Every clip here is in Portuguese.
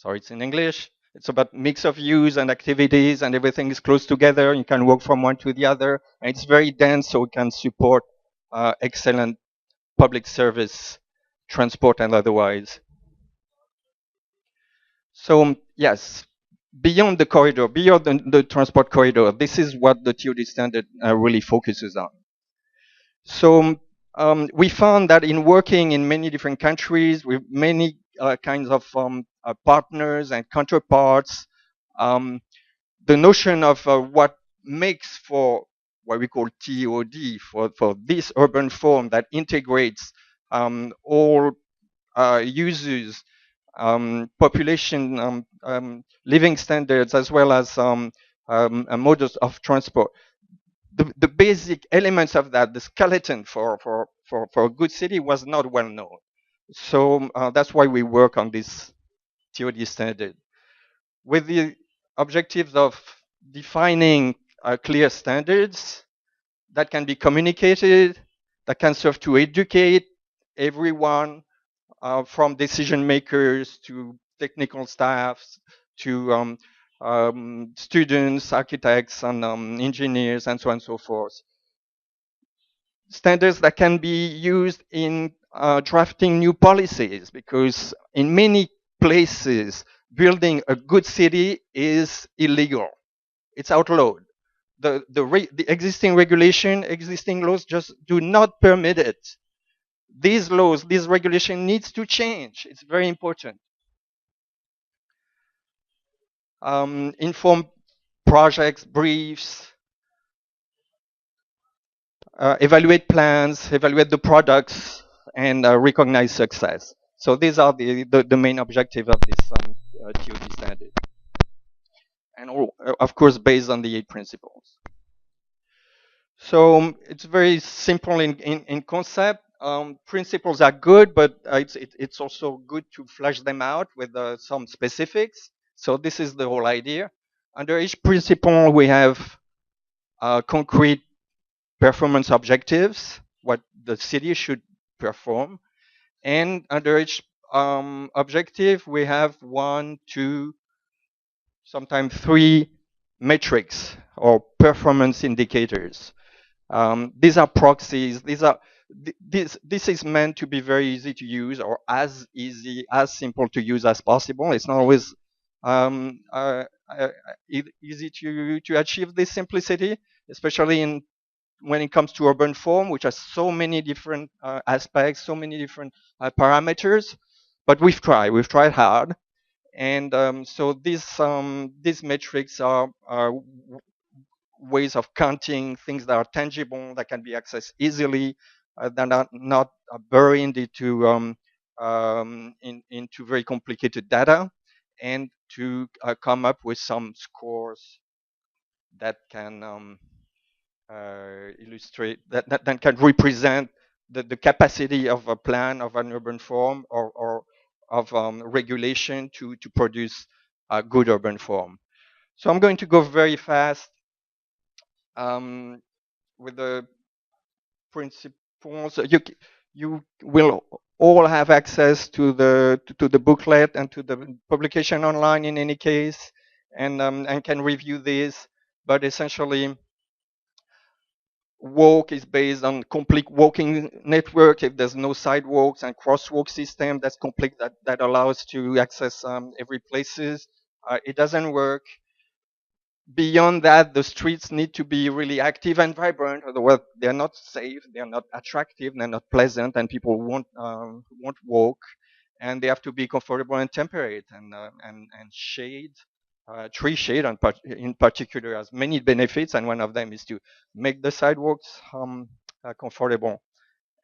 sorry, it's in English. It's about mix of use and activities, and everything is close together. You can walk from one to the other, and it's very dense, so it can support excellent public service, transport and otherwise. So yes, beyond the corridor, beyond the transport corridor, this is what the TOD standard really focuses on. So we found that in working in many different countries with many kinds of partners and counterparts, um, the notion of what makes for what we call TOD, for this urban form that integrates all users, population, living standards, as well as modes of transport. The basic elements of that, the skeleton for a good city was not well known. So that's why we work on this TOD standard with the objectives of defining clear standards that can be communicated, that can serve to educate everyone, from decision makers to technical staffs to students, architects, and engineers, and so on and so forth. Standards that can be used in drafting new policies, because in many places, building a good city is illegal. It's outlawed. The existing regulation, existing laws just do not permit it. These laws, this regulation needs to change. It's very important. Inform projects, briefs, evaluate plans, evaluate the products, and recognize success. So these are the main objective of this TOD standard. And of course, based on the 8 principles. So it's very simple in concept. Principles are good, but it's also good to flesh them out with some specifics. So this is the whole idea. Under each principle, we have concrete performance objectives, what the city should perform. And under each objective, we have one, two, sometimes three metrics or performance indicators. These are proxies. This is meant to be very easy to use, or as easy, as simple to use as possible. It's not always um, uh, uh, easy to achieve this simplicity, especially in when it comes to urban form, which has so many different aspects, so many different parameters. But we've tried hard, and so these metrics are ways of counting things that are tangible, that can be accessed easily, that are not buried into very complicated data, and to come up with some scores that can illustrate that can represent the capacity of a plan of an urban form, or of regulation to produce a good urban form. So I'm going to go very fast with the principles. You will all have access to the booklet and to the publication online in any case, and can review this. But essentially, walk is based on complete walking network. If there's no sidewalks and crosswalk system that's complete, that allows to access every places, it doesn't work. Beyond that, the streets need to be really active and vibrant, otherwise they're not safe, they're not attractive, they're not pleasant, and people won't walk. And they have to be comfortable and temperate, and shade. Tree shade in particular has many benefits, and one of them is to make the sidewalks comfortable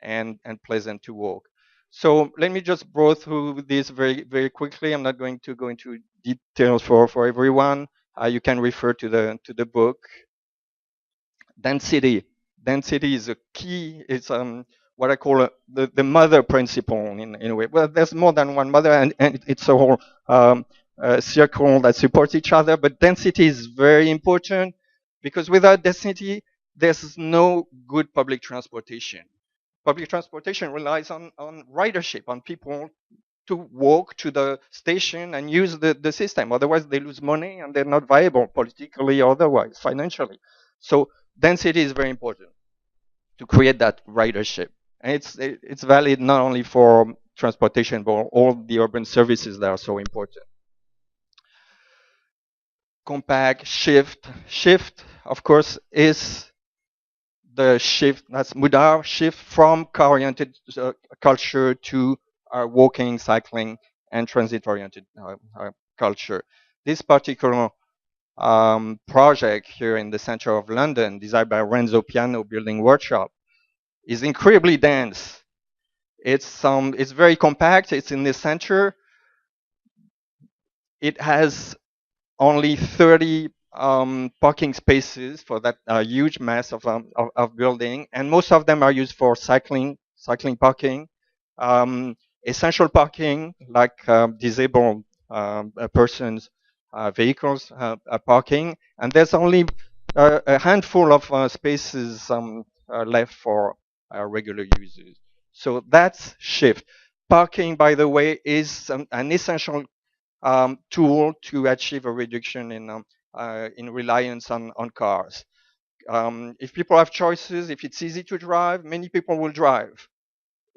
and pleasant to walk. So let me just go through this very quickly. I'm not going to go into details for everyone. You can refer to the book. Density. Density is a key. It's what I call the mother principle in a way. Well, there's more than one mother, and it's a whole circle that supports each other. But density is very important, because without density, there's no good public transportation. Public transportation relies on ridership, on people to walk to the station and use the system. Otherwise, they lose money and they're not viable politically or otherwise, financially. So density is very important to create that ridership. And it's valid not only for transportation, but all the urban services that are so important. Compact, shift, of course, is the shift, that's Mudar, shift from car-oriented culture to walking, cycling, and transit-oriented culture. This particular project here in the center of London, designed by Renzo Piano Building Workshop, is incredibly dense. It's very compact. It's in the center. It has only 30 parking spaces for that huge mass of building, and most of them are used for cycling parking, essential parking like disabled persons vehicles parking, and there's only a handful of spaces left for regular users. So that's shift. Parking, by the way, is an essential tool to achieve a reduction in reliance on cars. If people have choices, if it's easy to drive, many people will drive.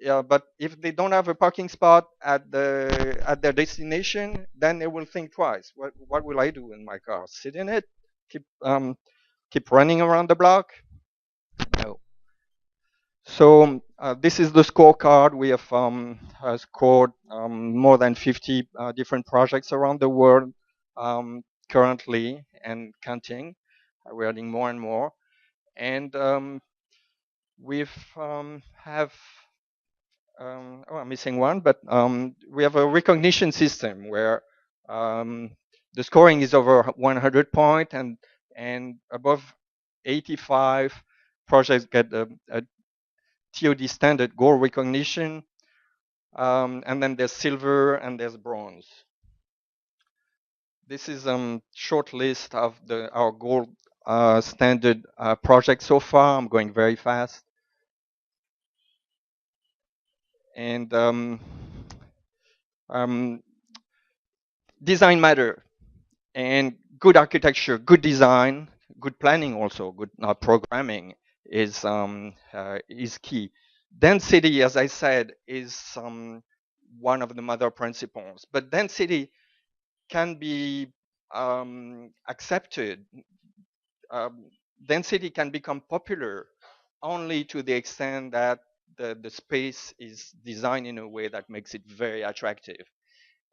Yeah, but if they don't have a parking spot at their destination, then they will think twice. What will I do in my car? Sit in it? Keep running around the block? No. So this is the scorecard. We have scored more than 50 different projects around the world currently and counting. We're adding more and more. And we've have oh, I'm missing one, but we have a recognition system where the scoring is over 100 point and above 85 projects get a TOD standard gold recognition, and then there's silver and there's bronze. This is a short list of our gold standard projects so far. I'm going very fast. And design matter, and good architecture, good design, good planning also, good programming is key. Density, as I said, is one of the mother principles, but density can be accepted. Density can become popular only to the extent that the space is designed in a way that makes it very attractive.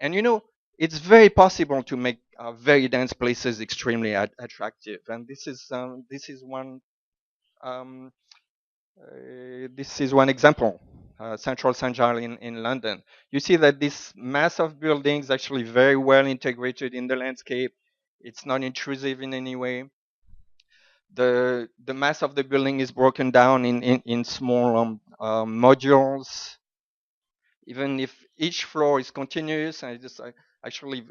And you know, it's very possible to make very dense places extremely attractive. And um, this is one example. Central St. Giles in London. You see that this mass of buildings actually very well integrated in the landscape. It's not intrusive in any way. The mass of the building is broken down in small modules. Even if each floor is continuous, and it's actually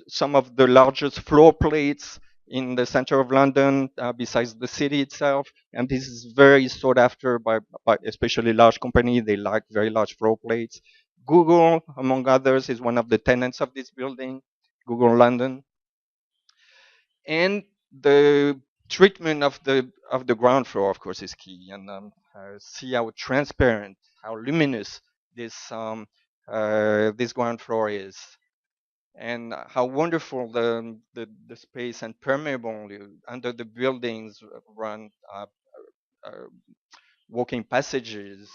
some of the largest floor plates in the center of London, besides the city itself. And this is very sought after by especially large companies. They like very large floor plates. Google, among others, is one of the tenants of this building, Google London. And the treatment of the ground floor, of course, is key. And see how transparent, how luminous this ground floor is, and how wonderful the space and permeable under the buildings run walking passages.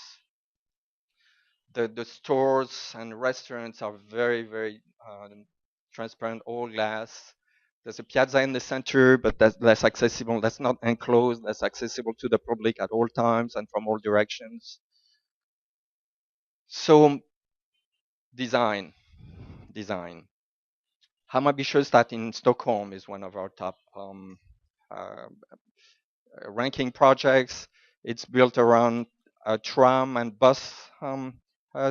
The stores and restaurants are very transparent, all glass. There's a piazza in the center, but that's accessible. That's not enclosed. That's accessible to the public at all times and from all directions. So design. Hammarby Sjöstad in Stockholm is one of our top uh, ranking projects. It's built around a tram and bus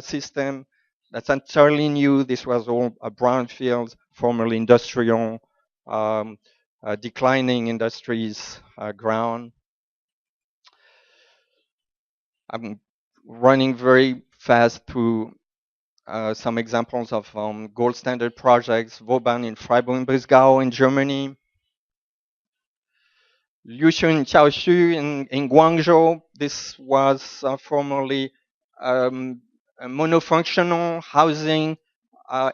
system that's entirely new. This was all a brownfield, formerly industrial, declining industries ground. I'm running very fast through some examples of gold standard projects: Vauban in Freiburg-Breisgau in Germany, Liuxun Chaoshu in Guangzhou. This was formerly um, a monofunctional housing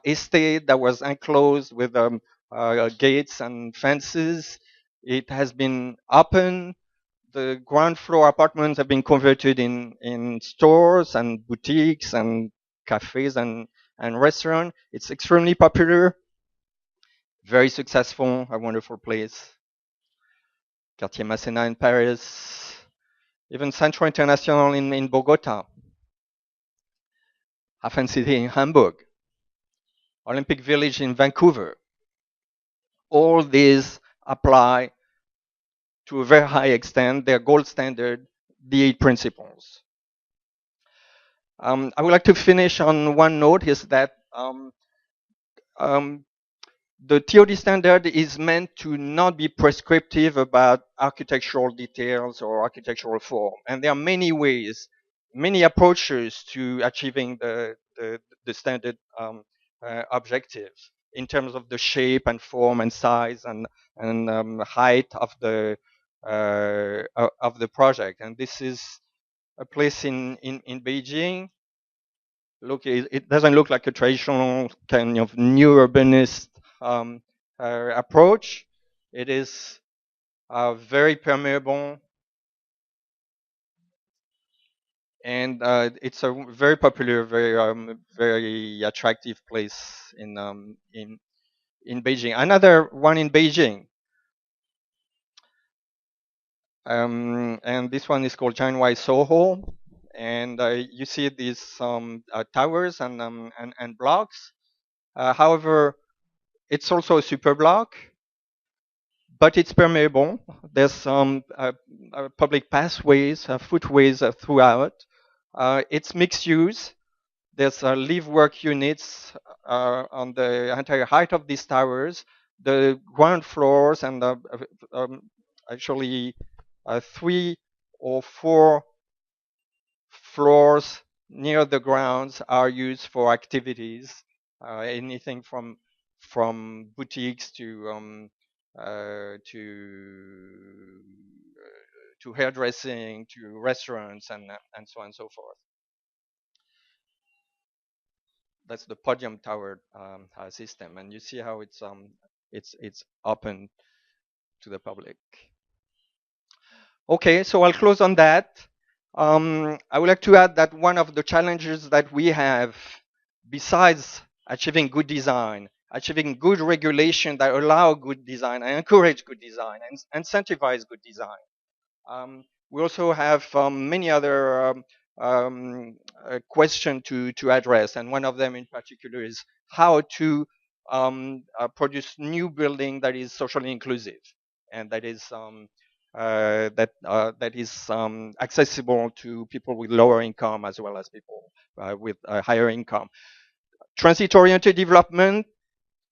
estate that was enclosed with gates and fences. It has been opened. The ground floor apartments have been converted in stores and boutiques and cafes and restaurants. It's extremely popular, very successful, a wonderful place. Quartier Masséna in Paris, even Centro International in Bogota, Hafen City in Hamburg, Olympic Village in Vancouver. All these apply to a very high extent their gold standard, the 8 principles. I would like to finish on one note is that um, the TOD standard is meant to not be prescriptive about architectural details or architectural form. And there are many ways, many approaches to achieving the standard objectives in terms of the shape and form and size and height of the project. And this is a place in Beijing. Look, it doesn't look like a traditional kind of new urbanist um, approach. It is very permeable, and it's a very popular, very attractive place in Beijing. Another one in Beijing, and this one is called Jianwai Soho, and you see these towers and blocks. However, it's also a super block, but it's permeable. There's some public pathways, footways throughout. It's mixed use. There's live work units on the entire height of these towers. The ground floors and actually 3 or 4 floors near the grounds are used for activities, anything from boutiques to hairdressing to restaurants and so on and so forth. That's the podium tower system, and you see how it's open to the public. Okay, so I'll close on that. I would like to add that one of the challenges that we have, besides achieving good design, achieving good regulation that allow good design and encourage good design and incentivize good design, we also have many other questions to address, and one of them in particular is how to produce new building that is socially inclusive and that is accessible to people with lower income as well as people with higher income. Transit-oriented development,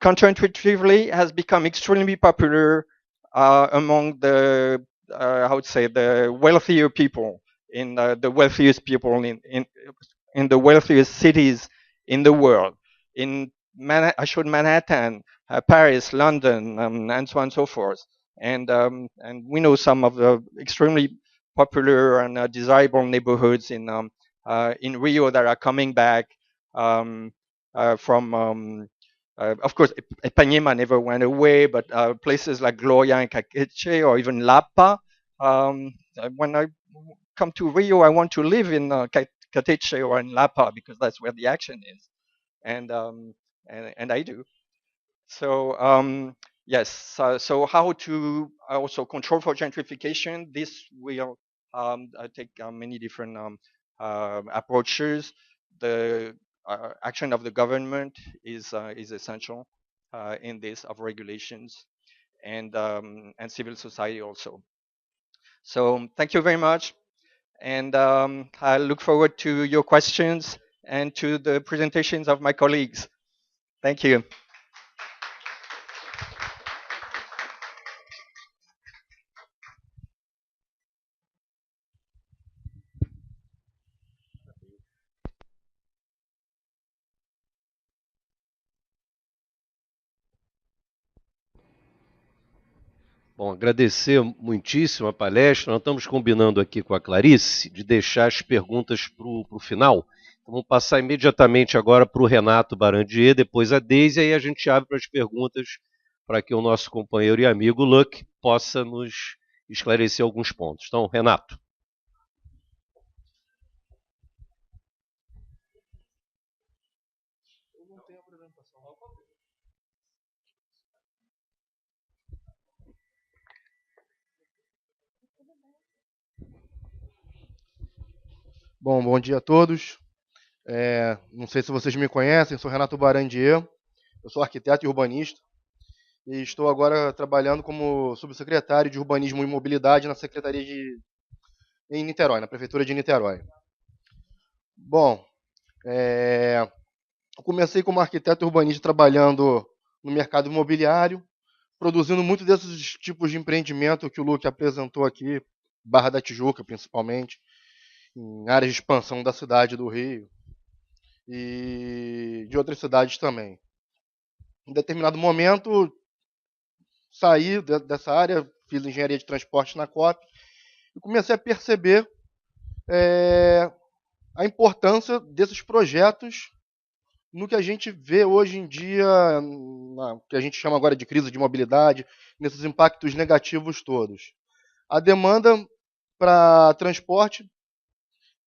counterintuitively, has become extremely popular among the, I would say, the wealthier people in the wealthiest people in the wealthiest cities in the world. I showed Manhattan, Paris, London, and so on and so forth. And we know some of the extremely popular and desirable neighborhoods in Rio that are coming back from of course, Ipanema never went away, but places like Gloria and Caqueche or even Lapa. When I come to Rio, I want to live in Cateche or in Lapa because that's where the action is, and and I do. So yes, so how to also control for gentrification? This will take many different approaches. The action of the government is essential in this of regulations and civil society also. So thank you very much, and I look forward to your questions and to the presentations of my colleagues. Thank you. Bom, agradecer muitíssimo a palestra. Nós estamos combinando aqui com a Clarice de deixar as perguntas para o final. Então, vamos passar imediatamente agora para o Renato Barandier, depois a Deise, e aí a gente abre para as perguntas para que o nosso companheiro e amigo Luc possa nos esclarecer alguns pontos. Então, Renato. Bom dia a todos. Não sei se vocês me conhecem, sou Renato Barandier, eu sou arquiteto e urbanista e estou agora trabalhando como subsecretário de Urbanismo e Mobilidade na em Niterói, na Prefeitura de Niterói. Bom, eu comecei como arquiteto e urbanista trabalhando no mercado imobiliário, produzindo muito desses tipos de empreendimento que o Luque apresentou aqui, Barra da Tijuca principalmente, em áreas de expansão da cidade do Rio e de outras cidades também. Em determinado momento, saí dessa área, fiz engenharia de transporte na COP e comecei a perceber a importância desses projetos no que a gente vê hoje em dia, que a gente chama agora de crise de mobilidade, nesses impactos negativos todos. A demanda para transporte,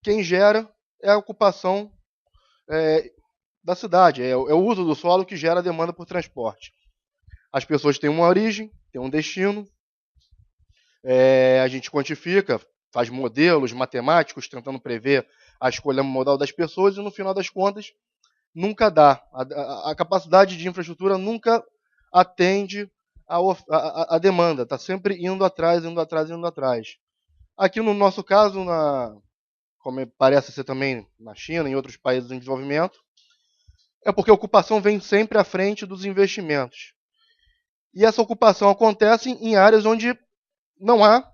quem gera é a ocupação da cidade, é o uso do solo que gera a demanda por transporte. As pessoas têm uma origem, têm um destino, a gente quantifica, faz modelos matemáticos tentando prever a escolha modal das pessoas e no final das contas nunca dá. A capacidade de infraestrutura nunca atende a demanda, está sempre indo atrás, indo atrás, indo atrás. Aqui no nosso caso, como parece ser também na China e em outros países em desenvolvimento, é porque a ocupação vem sempre à frente dos investimentos. E essa ocupação acontece em áreas onde não há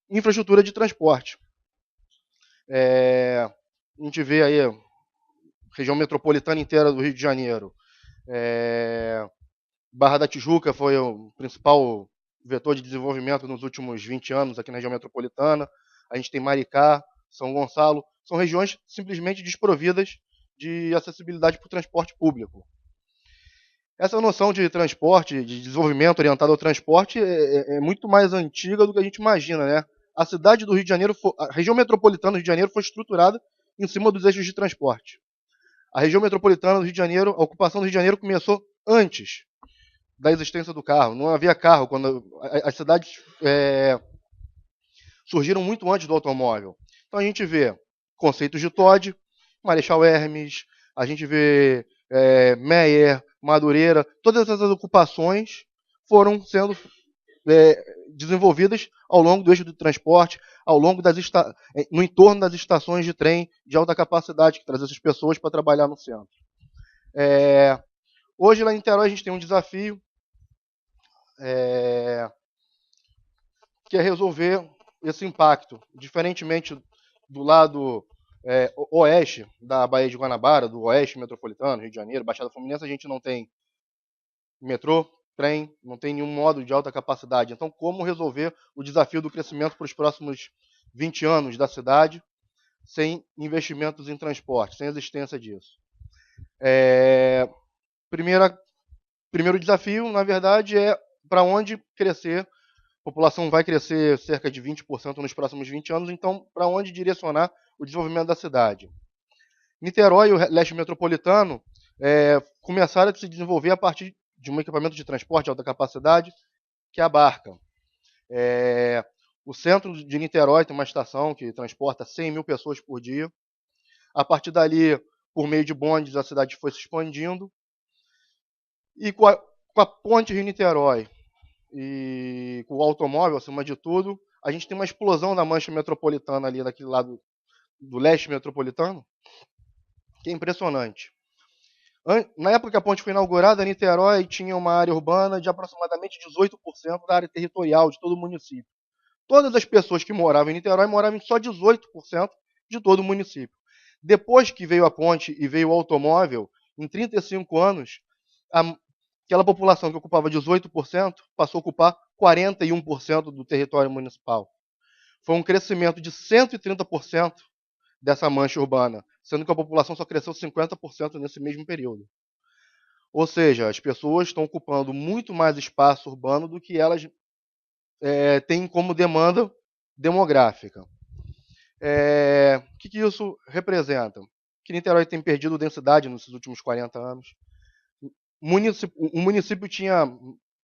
infraestrutura de transporte. A gente vê aí a região metropolitana inteira do Rio de Janeiro. Barra da Tijuca foi o principal vetor de desenvolvimento nos últimos 20 anos aqui na região metropolitana. A gente tem Maricá, São Gonçalo. São regiões simplesmente desprovidas de acessibilidade para o transporte público. Essa noção de transporte, de desenvolvimento orientado ao transporte, é muito mais antiga do que a gente imagina, né? A cidade do Rio de Janeiro, a região metropolitana do Rio de Janeiro foi estruturada em cima dos eixos de transporte. A região metropolitana do Rio de Janeiro, a ocupação do Rio de Janeiro começou antes da existência do carro. Não havia carro quando as cidades surgiram muito antes do automóvel. Então a gente vê conceitos de Todd, Marechal Hermes, a gente vê Meyer, Madureira, todas essas ocupações foram sendo desenvolvidas ao longo do eixo do transporte, ao longo no entorno das estações de trem de alta capacidade que trazem essas pessoas para trabalhar no centro. Hoje lá em Niterói a gente tem um desafio que é resolver esse impacto, diferentemente do lado oeste da Baía de Guanabara, do oeste metropolitano, Rio de Janeiro, Baixada Fluminense, a gente não tem metrô, trem, não tem nenhum modo de alta capacidade. Então, como resolver o desafio do crescimento para os próximos 20 anos da cidade sem investimentos em transporte, sem existência disso? Primeiro desafio, na verdade, é para onde crescer. A população vai crescer cerca de 20% nos próximos 20 anos, então, para onde direcionar o desenvolvimento da cidade? Niterói e o leste metropolitano começaram a se desenvolver a partir de um equipamento de transporte de alta capacidade, que é a Barca. O centro de Niterói tem uma estação que transporta 100 mil pessoas por dia. A partir dali, por meio de bondes, a cidade foi se expandindo. E com a ponte Rio-Niterói e com o automóvel, acima de tudo, a gente tem uma explosão da mancha metropolitana ali daquele lado do leste metropolitano, que é impressionante. Na época que a ponte foi inaugurada, Niterói tinha uma área urbana de aproximadamente 18% da área territorial de todo o município. Todas as pessoas que moravam em Niterói moravam em só 18% de todo o município. Depois que veio a ponte e veio o automóvel, em 35 anos, aquela população que ocupava 18% passou a ocupar 41% do território municipal. Foi um crescimento de 130% dessa mancha urbana, sendo que a população só cresceu 50% nesse mesmo período. Ou seja, as pessoas estão ocupando muito mais espaço urbano do que elas têm como demanda demográfica. O que isso representa? Que Niterói tem perdido densidade nesses últimos 40 anos. O município tinha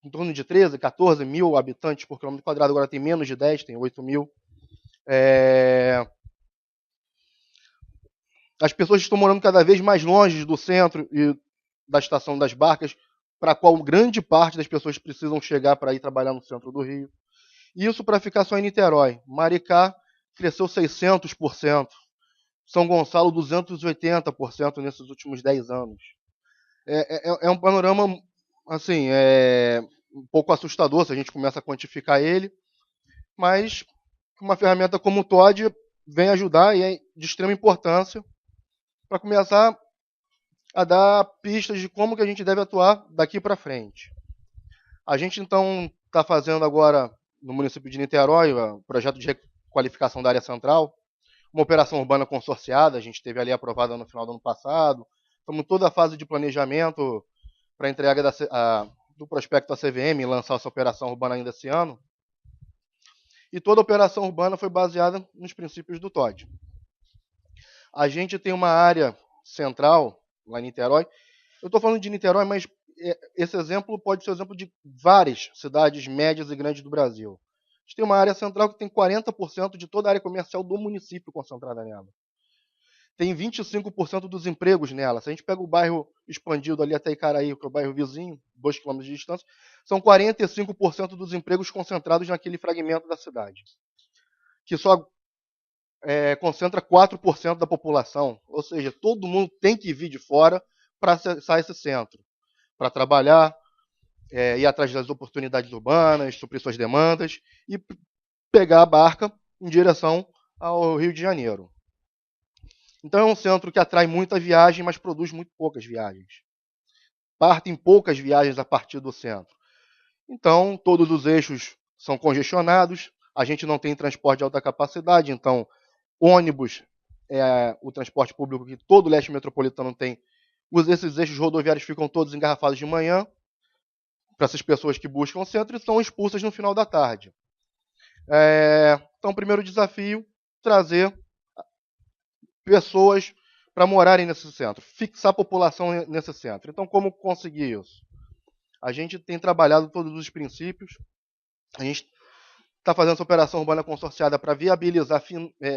em torno de 13, 14 mil habitantes por quilômetro quadrado, agora tem menos de 10, tem 8 mil. As pessoas estão morando cada vez mais longe do centro e da estação das barcas, para a qual grande parte das pessoas precisam chegar para ir trabalhar no centro do Rio. Isso para ficar só em Niterói. Maricá cresceu 600%. São Gonçalo, 280% nesses últimos 10 anos. É um panorama, assim, um pouco assustador se a gente começa a quantificar ele, mas uma ferramenta como o TOD vem ajudar e é de extrema importância para começar a dar pistas de como que a gente deve atuar daqui para frente. A gente, então, está fazendo agora, no município de Niterói, o projeto de requalificação da área central, uma operação urbana consorciada, a gente teve ali aprovada no final do ano passado. Estamos em toda a fase de planejamento para a entrega do prospecto da CVM e lançar essa operação urbana ainda esse ano. E toda a operação urbana foi baseada nos princípios do TOD. A gente tem uma área central, lá em Niterói. Eu estou falando de Niterói, mas esse exemplo pode ser o exemplo de várias cidades médias e grandes do Brasil. A gente tem uma área central que tem 40% de toda a área comercial do município concentrada nela. Tem 25% dos empregos nela. Se a gente pega o bairro expandido ali até Icaraí, que é o bairro vizinho, 2 km de distância, são 45% dos empregos concentrados naquele fragmento da cidade, que só concentra 4% da população. Ou seja, todo mundo tem que vir de fora para acessar esse centro, para trabalhar, ir atrás das oportunidades urbanas, suprir suas demandas e pegar a barca em direção ao Rio de Janeiro. Então é um centro que atrai muita viagem, mas produz muito poucas viagens. Partem poucas viagens a partir do centro. Então, todos os eixos são congestionados, a gente não tem transporte de alta capacidade, então ônibus é o transporte público que todo o leste metropolitano tem. Esses eixos rodoviários ficam todos engarrafados de manhã, para essas pessoas que buscam o centro e são expulsas no final da tarde. Então, o primeiro desafio, trazer pessoas para morarem nesse centro, fixar a população nesse centro. Então, como conseguir isso? A gente tem trabalhado todos os princípios, a gente está fazendo essa operação urbana consorciada para viabilizar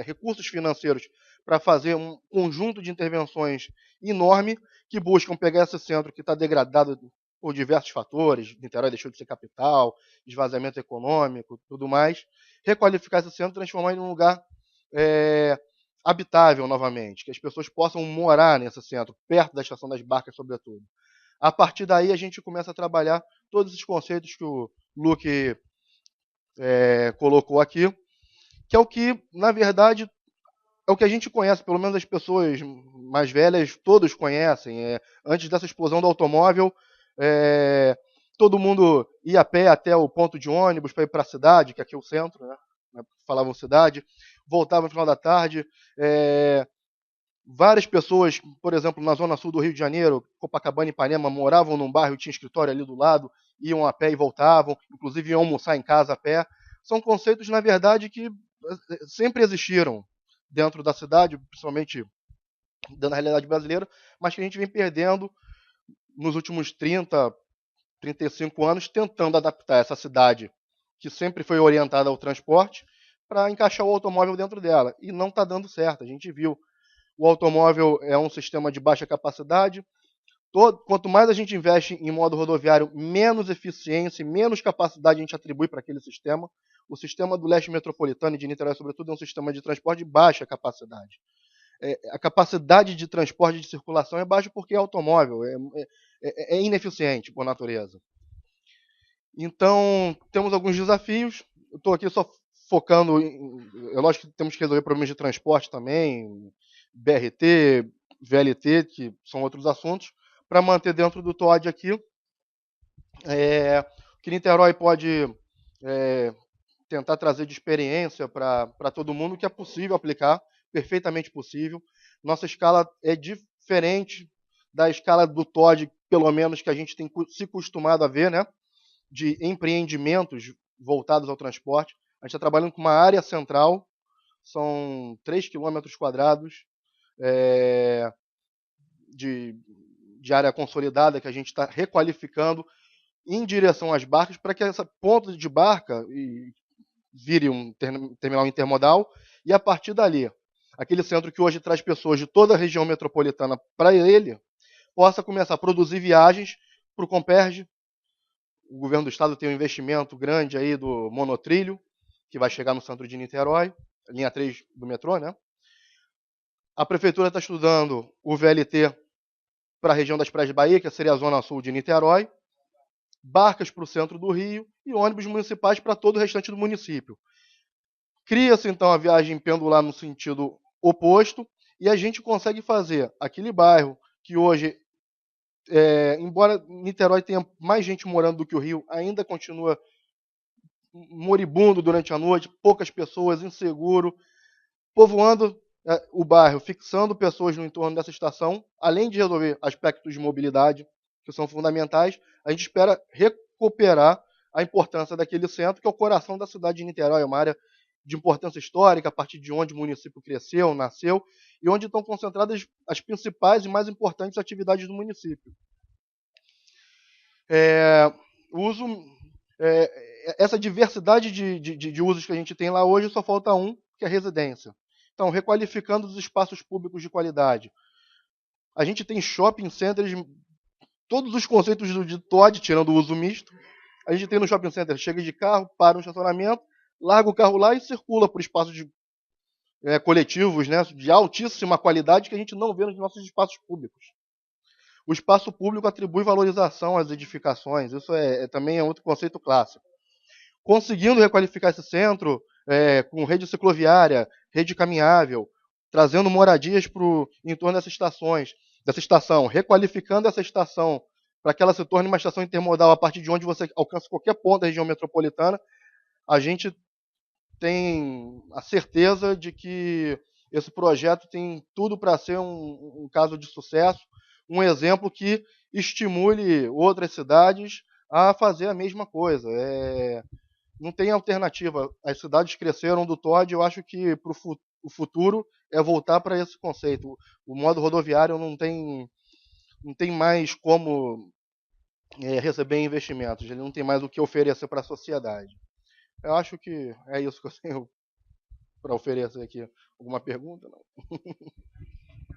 recursos financeiros para fazer um conjunto de intervenções enorme que buscam pegar esse centro que está degradado por diversos fatores, Niterói deixou de ser capital, esvaziamento econômico, tudo mais, requalificar esse centro, transformar ele em um lugar habitável novamente, que as pessoas possam morar nesse centro, perto da estação das barcas, sobretudo. A partir daí, a gente começa a trabalhar todos esses conceitos que o Luke colocou aqui, que é o que, na verdade, é o que a gente conhece, pelo menos as pessoas mais velhas, todos conhecem. Antes dessa explosão do automóvel, todo mundo ia a pé até o ponto de ônibus para ir para a cidade, que aqui é o centro, né? Falavam cidade, voltava no final da tarde. Várias pessoas, por exemplo, na zona sul do Rio de Janeiro, Copacabana e Ipanema, moravam num bairro, tinha escritório ali do lado, iam a pé e voltavam, inclusive iam almoçar em casa a pé. São conceitos, na verdade, que sempre existiram dentro da cidade, principalmente dentro da realidade brasileira, mas que a gente vem perdendo nos últimos 30, 35 anos, tentando adaptar essa cidade, que sempre foi orientada ao transporte, para encaixar o automóvel dentro dela. E não está dando certo. A gente viu, o automóvel é um sistema de baixa capacidade. Quanto mais a gente investe em modo rodoviário, menos eficiência e menos capacidade a gente atribui para aquele sistema. O sistema do leste metropolitano e de Niterói, sobretudo, é um sistema de transporte de baixa capacidade. A capacidade de transporte e de circulação é baixa porque é automóvel, é ineficiente por natureza. Então, temos alguns desafios. Eu estou aqui só focando é lógico que temos que resolver problemas de transporte também, BRT, VLT, que são outros assuntos, para manter dentro do TOD aqui. que Niterói pode tentar trazer de experiência para todo mundo, que é possível aplicar, perfeitamente possível. Nossa escala é diferente da escala do TOD, pelo menos, que a gente tem se acostumado a ver, né, de empreendimentos voltados ao transporte. A gente está trabalhando com uma área central, são 3 quilômetros quadrados de área consolidada que a gente está requalificando em direção às barcas para que essa ponta de barca vire um terminal intermodal e, a partir dali, aquele centro que hoje traz pessoas de toda a região metropolitana para ele, possa começar a produzir viagens para o Comperj. O governo do estado tem um investimento grande aí do monotrilho, que vai chegar no centro de Niterói, linha 3 do metrô, né? A prefeitura está estudando o VLT para a região das Praias de Bahia, que seria a zona sul de Niterói, barcas para o centro do Rio e ônibus municipais para todo o restante do município. Cria-se, então, a viagem pendular no sentido oposto e a gente consegue fazer aquele bairro que hoje, embora Niterói tenha mais gente morando do que o Rio, ainda continua moribundo durante a noite, poucas pessoas, inseguro, povoando o bairro, fixando pessoas no entorno dessa estação, além de resolver aspectos de mobilidade, que são fundamentais, a gente espera recuperar a importância daquele centro, que é o coração da cidade de Niterói, é uma área de importância histórica, a partir de onde o município cresceu, nasceu, e onde estão concentradas as principais e mais importantes atividades do município. Essa diversidade de usos que a gente tem lá hoje, só falta um, que é a residência. Então, requalificando os espaços públicos de qualidade. A gente tem shopping centers, todos os conceitos de TOD, tirando o uso misto. A gente tem no shopping center, chega de carro, para um estacionamento, larga o carro lá e circula por espaços coletivos, né, de altíssima qualidade que a gente não vê nos nossos espaços públicos. O espaço público atribui valorização às edificações, isso também é outro conceito clássico. Conseguindo requalificar esse centro com rede cicloviária, rede caminhável, trazendo moradias para o entorno dessa estação, requalificando essa estação para que ela se torne uma estação intermodal a partir de onde você alcança qualquer ponto da região metropolitana, a gente tem a certeza de que esse projeto tem tudo para ser um caso de sucesso, um exemplo que estimule outras cidades a fazer a mesma coisa. Não tem alternativa. As cidades cresceram do TOD, eu acho que para o futuro é voltar para esse conceito. O modo rodoviário não tem mais como receber investimentos, ele não tem mais o que oferecer para a sociedade. Eu acho que é isso que eu tenho para oferecer aqui. Alguma pergunta? Não.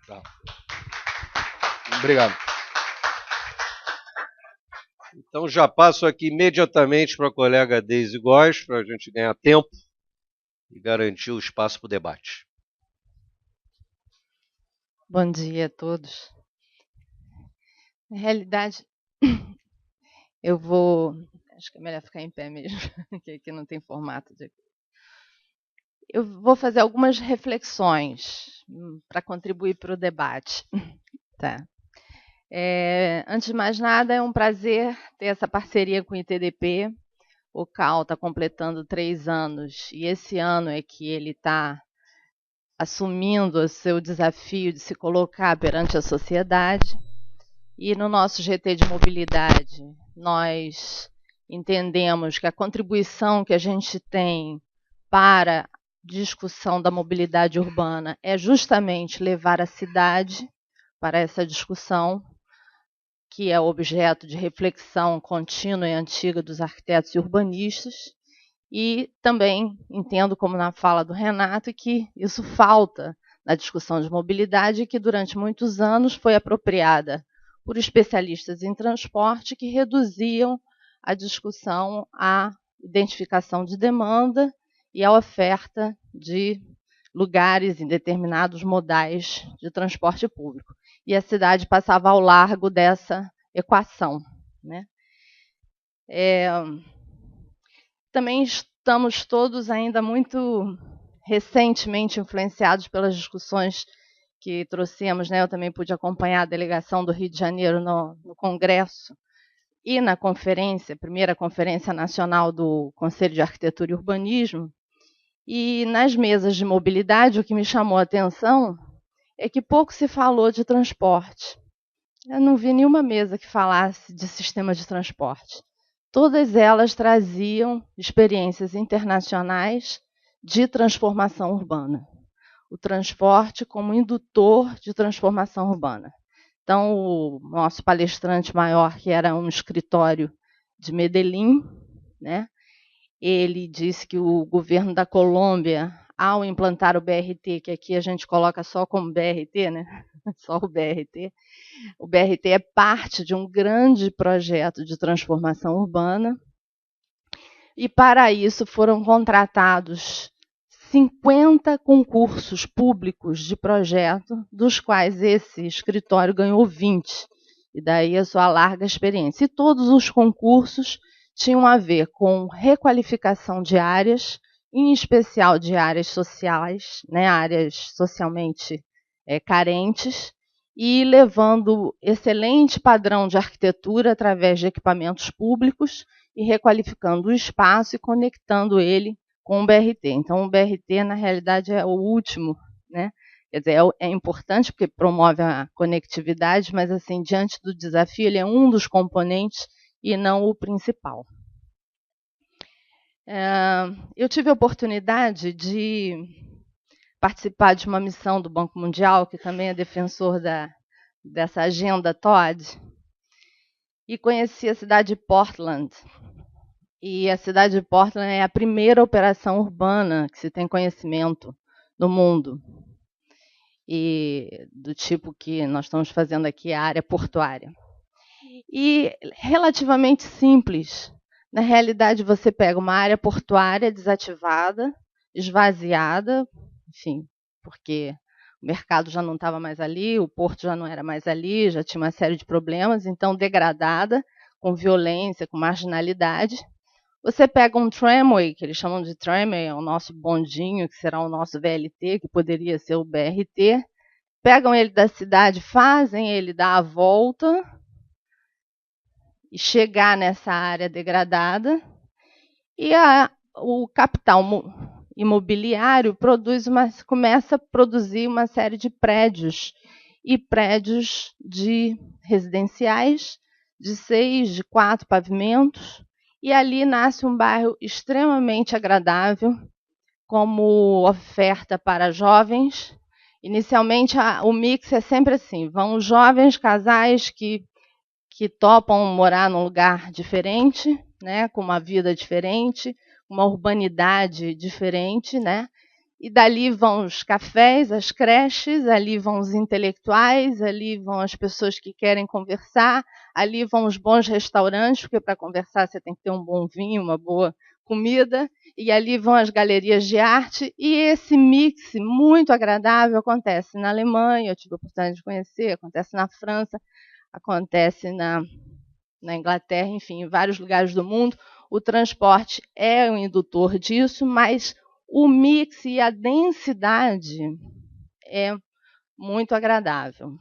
Tá. Obrigado. Então já passo aqui imediatamente para a colega Deise Góes, para a gente ganhar tempo e garantir o espaço para o debate. Bom dia a todos. Na realidade, acho que é melhor ficar em pé mesmo, porque aqui não tem formato de... Eu vou fazer algumas reflexões para contribuir para o debate. Tá. Antes de mais nada, é um prazer ter essa parceria com o ITDP. O CAL está completando 3 anos, e esse ano é que ele está assumindo o seu desafio de se colocar perante a sociedade. E no nosso GT de mobilidade, nós entendemos que a contribuição que a gente tem para a discussão da mobilidade urbana é justamente levar a cidade para essa discussão, que é objeto de reflexão contínua e antiga dos arquitetos e urbanistas. E também entendo, como na fala do Renato, que isso falta na discussão de mobilidade, que durante muitos anos foi apropriada por especialistas em transporte, que reduziam a discussão à identificação de demanda e à oferta de lugares em determinados modais de transporte público. E a cidade passava ao largo dessa equação, né? Também estamos todos ainda muito recentemente influenciados pelas discussões que trouxemos, né? Eu também pude acompanhar a delegação do Rio de Janeiro no Congresso e na conferência, primeira Conferência Nacional do Conselho de Arquitetura e Urbanismo, e nas mesas de mobilidade, o que me chamou a atenção é que pouco se falou de transporte. Eu não vi nenhuma mesa que falasse de sistema de transporte. Todas elas traziam experiências internacionais de transformação urbana. O transporte como indutor de transformação urbana. Então, o nosso palestrante maior, que era um escritório de Medellín, né, ele disse que o governo da Colômbia, ao implantar o BRT, que aqui a gente coloca só como BRT, né, só o BRT é parte de um grande projeto de transformação urbana, e para isso foram contratados 50 concursos públicos de projeto, dos quais esse escritório ganhou 20, e daí a sua larga experiência. E todos os concursos tinham a ver com requalificação de áreas, em especial de áreas sociais, né, áreas socialmente carentes, e levando excelente padrão de arquitetura através de equipamentos públicos e requalificando o espaço e conectando ele com o BRT. Então, o BRT, na realidade, é o último, né? Quer dizer, é importante porque promove a conectividade, mas, assim, diante do desafio, ele é um dos componentes e não o principal. Eu tive a oportunidade de participar de uma missão do Banco Mundial, que também é defensor dessa agenda TOD, e conheci a cidade de Portland. E a cidade de Portland é a primeira operação urbana que se tem conhecimento no mundo. E do tipo que nós estamos fazendo aqui, a área portuária. E relativamente simples. Na realidade, você pega uma área portuária desativada, esvaziada, enfim, porque o mercado já não estava mais ali, o porto já não era mais ali, já tinha uma série de problemas, então degradada, com violência, com marginalidade. Você pega um tramway, que eles chamam de tramway, é o nosso bondinho, que será o nosso VLT, que poderia ser o BRT. Pegam ele da cidade, fazem ele dar a volta e chegar nessa área degradada. E o capital imobiliário começa a produzir uma série de prédios, e prédios de residenciais de 6, de 4 pavimentos, e ali nasce um bairro extremamente agradável, como oferta para jovens. Inicialmente, o mix é sempre assim, vão jovens casais que topam morar num lugar diferente, né, com uma vida diferente, uma urbanidade diferente, né? E dali vão os cafés, as creches, ali vão os intelectuais, ali vão as pessoas que querem conversar, ali vão os bons restaurantes, porque para conversar você tem que ter um bom vinho, uma boa comida, e ali vão as galerias de arte, e esse mix muito agradável acontece na Alemanha, eu tive a oportunidade de conhecer, acontece na França, acontece na Inglaterra, enfim, em vários lugares do mundo. O transporte é um indutor disso, mas o mix e a densidade é muito agradável.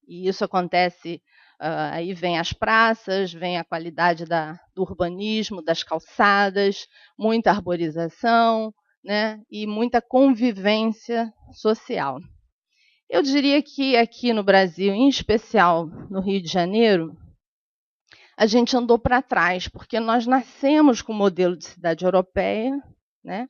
E isso acontece, aí vem as praças, vem a qualidade do urbanismo, das calçadas, muita arborização, né, e muita convivência social. Eu diria que aqui no Brasil, em especial no Rio de Janeiro, a gente andou para trás, porque nós nascemos com o modelo de cidade europeia, né?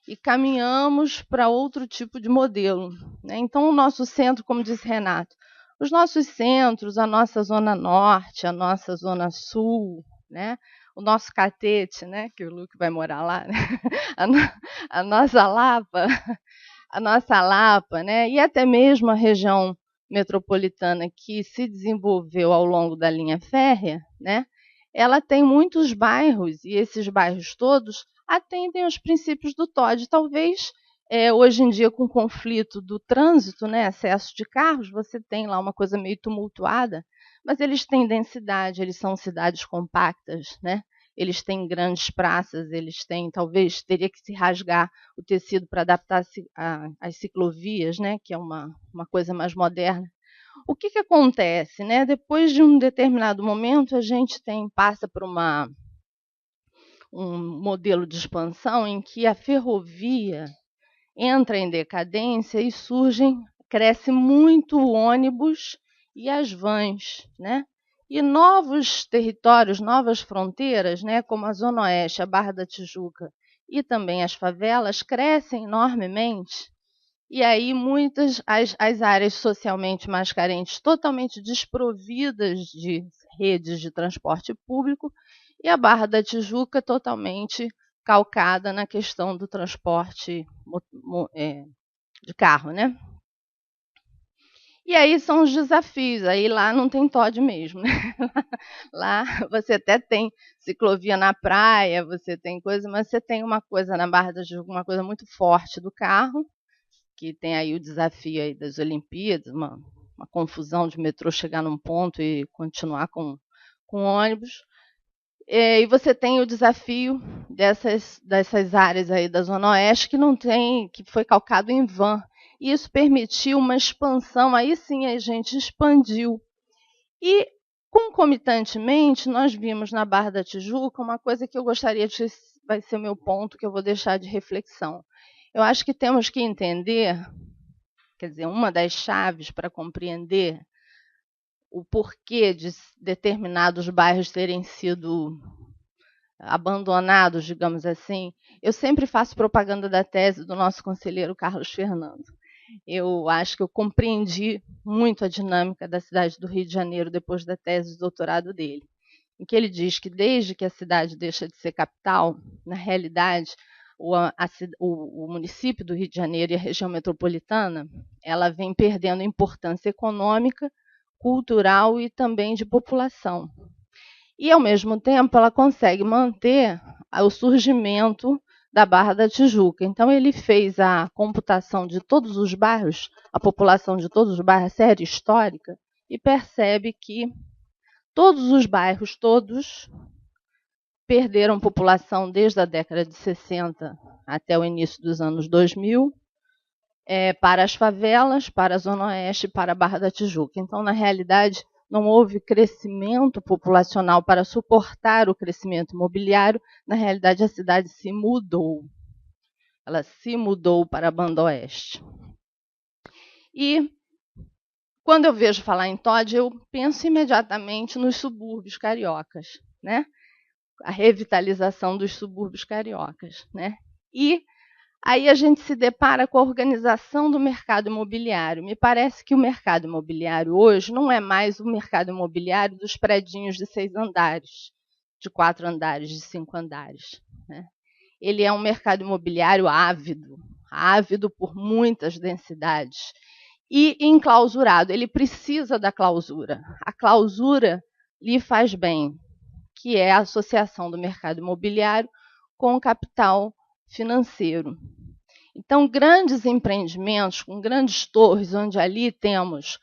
E caminhamos para outro tipo de modelo, né? Então, o nosso centro, como disse Renato, os nossos centros, a nossa zona norte, a nossa zona sul, né? O nosso catete, né? Que o Luke vai morar lá, né? a nossa Lapa, né? E até mesmo a região metropolitana que se desenvolveu ao longo da linha férrea, né? Ela tem muitos bairros, e esses bairros todos atendem aos princípios do TOD. Talvez, hoje em dia, com o conflito do trânsito, né, excesso de carros, você tem lá uma coisa meio tumultuada, mas eles têm densidade, eles são cidades compactas, né? Eles têm grandes praças, eles têm, talvez, teria que se rasgar o tecido para adaptar às ciclovias, né, que é uma coisa mais moderna. o que acontece, né? Depois de um determinado momento, a gente passa por um modelo de expansão em que a ferrovia entra em decadência e cresce muito o ônibus e as vans, né? E novos territórios, novas fronteiras, né, como a Zona Oeste, a Barra da Tijuca e também as favelas, crescem enormemente. E aí as áreas socialmente mais carentes, totalmente desprovidas de redes de transporte público, e a Barra da Tijuca totalmente calcada na questão do transporte de carro, né? E aí são os desafios, aí lá não tem TOD mesmo, né? Lá você até tem ciclovia na praia, você tem coisa, mas você tem uma coisa na Barra da Tijuca, uma coisa muito forte do carro, que tem aí o desafio aí das Olimpíadas, uma confusão de metrô chegar num ponto e continuar com ônibus. E você tem o desafio dessas áreas aí da Zona Oeste que foi calcado em van. E isso permitiu uma expansão, aí sim a gente expandiu. E, concomitantemente, nós vimos na Barra da Tijuca uma coisa que eu gostaria vai ser o meu ponto, que eu vou deixar de reflexão. Eu acho que temos que entender, quer dizer, uma das chaves para compreender o porquê de determinados bairros terem sido abandonados, digamos assim. Eu sempre faço propaganda da tese do nosso conselheiro Carlos Fernando. Eu acho que eu compreendi muito a dinâmica da cidade do Rio de Janeiro depois da tese de doutorado dele, em que ele diz que desde que a cidade deixa de ser capital, na realidade, o município do Rio de Janeiro e a região metropolitana, ela vem perdendo importância econômica, cultural e também de população. E, ao mesmo tempo, ela consegue manter o surgimento da Barra da Tijuca. Então, ele fez a computação de todos os bairros, a população de todos os bairros, a série histórica, e percebe que todos os bairros, todos, perderam população desde a década de 60 até o início dos anos 2000, para as favelas, para a Zona Oeste e para a Barra da Tijuca. Então, na realidade, não houve crescimento populacional para suportar o crescimento imobiliário. Na realidade, a cidade se mudou. Ela se mudou para a Banda Oeste. E, quando eu vejo falar em TOD, eu penso imediatamente nos subúrbios cariocas, né? A revitalização dos subúrbios cariocas, né? E aí a gente se depara com a organização do mercado imobiliário. Me parece que o mercado imobiliário hoje não é mais o mercado imobiliário dos predinhos de 6 andares, de 4 andares, de 5 andares, né? Ele é um mercado imobiliário ávido por muitas densidades e enclausurado. Ele precisa da clausura. A clausura lhe faz bem, que é a associação do mercado imobiliário com o capital financeiro. Então, grandes empreendimentos com grandes torres, onde ali temos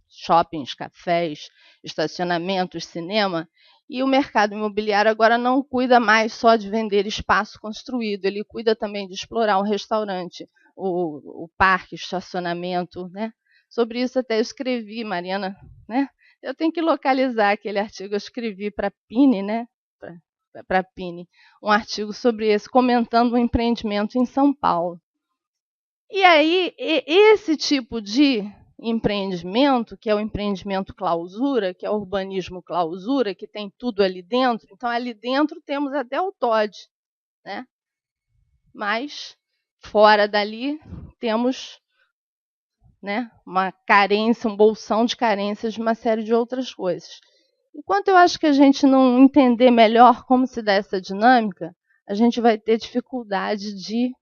shoppings, cafés, estacionamentos, cinema, e o mercado imobiliário agora não cuida mais só de vender espaço construído, ele cuida também de explorar um restaurante, o parque, estacionamento, né? Sobre isso até eu escrevi, Mariana, né? Eu tenho que localizar aquele artigo, eu escrevi para a Pini, né? Para a Pini, um artigo sobre esse, comentando um empreendimento em São Paulo. E aí, esse tipo de empreendimento, que é o empreendimento clausura, que é o urbanismo clausura, que tem tudo ali dentro, então ali dentro temos até o TOD, né? Mas fora dali temos, né, uma carência, um bolsão de carências de uma série de outras coisas. Enquanto eu acho que a gente não entender melhor como se dá essa dinâmica, a gente vai ter dificuldade de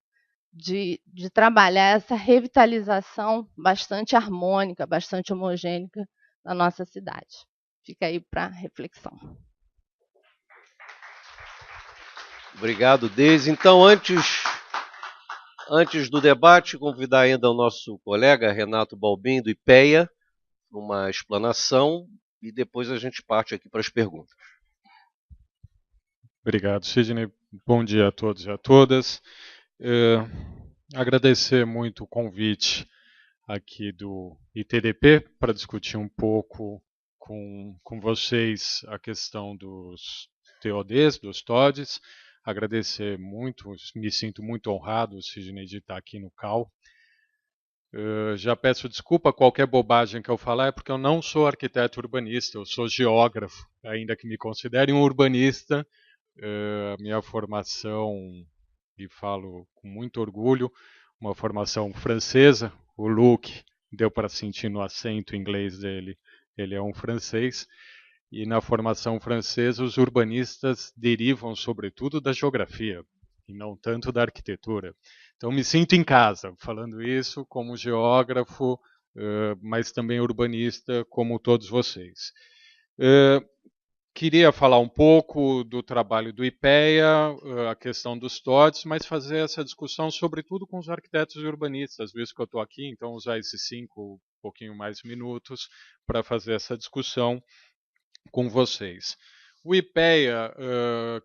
trabalhar essa revitalização bastante harmônica, bastante homogênica na nossa cidade. Fica aí para reflexão. Obrigado, Deise. Então, antes do debate, convidar ainda o nosso colega Renato Balbim, do IPEA, uma explanação, e depois a gente parte aqui para as perguntas. Obrigado, Sidney. Bom dia a todos e a todas. Agradecer muito o convite aqui do ITDP para discutir um pouco com vocês a questão dos TODs, dos TODs. Agradecer muito, me sinto muito honrado, Sidney, de estar aqui no CAL. Já peço desculpa qualquer bobagem que eu falar, é porque eu não sou arquiteto urbanista, eu sou geógrafo, ainda que me considere um urbanista. A minha formação, e falo com muito orgulho, uma formação francesa. O Luc deu para sentir no acento inglês dele, ele é um francês. E na formação francesa, os urbanistas derivam sobretudo da geografia, e não tanto da arquitetura. Então, me sinto em casa falando isso como geógrafo, mas também urbanista, como todos vocês. Queria falar um pouco do trabalho do IPEA, a questão dos TODs, mas fazer essa discussão sobretudo com os arquitetos e urbanistas, visto que eu estou aqui, então usar esses 5, um pouquinho mais minutos para fazer essa discussão com vocês. O IPEA,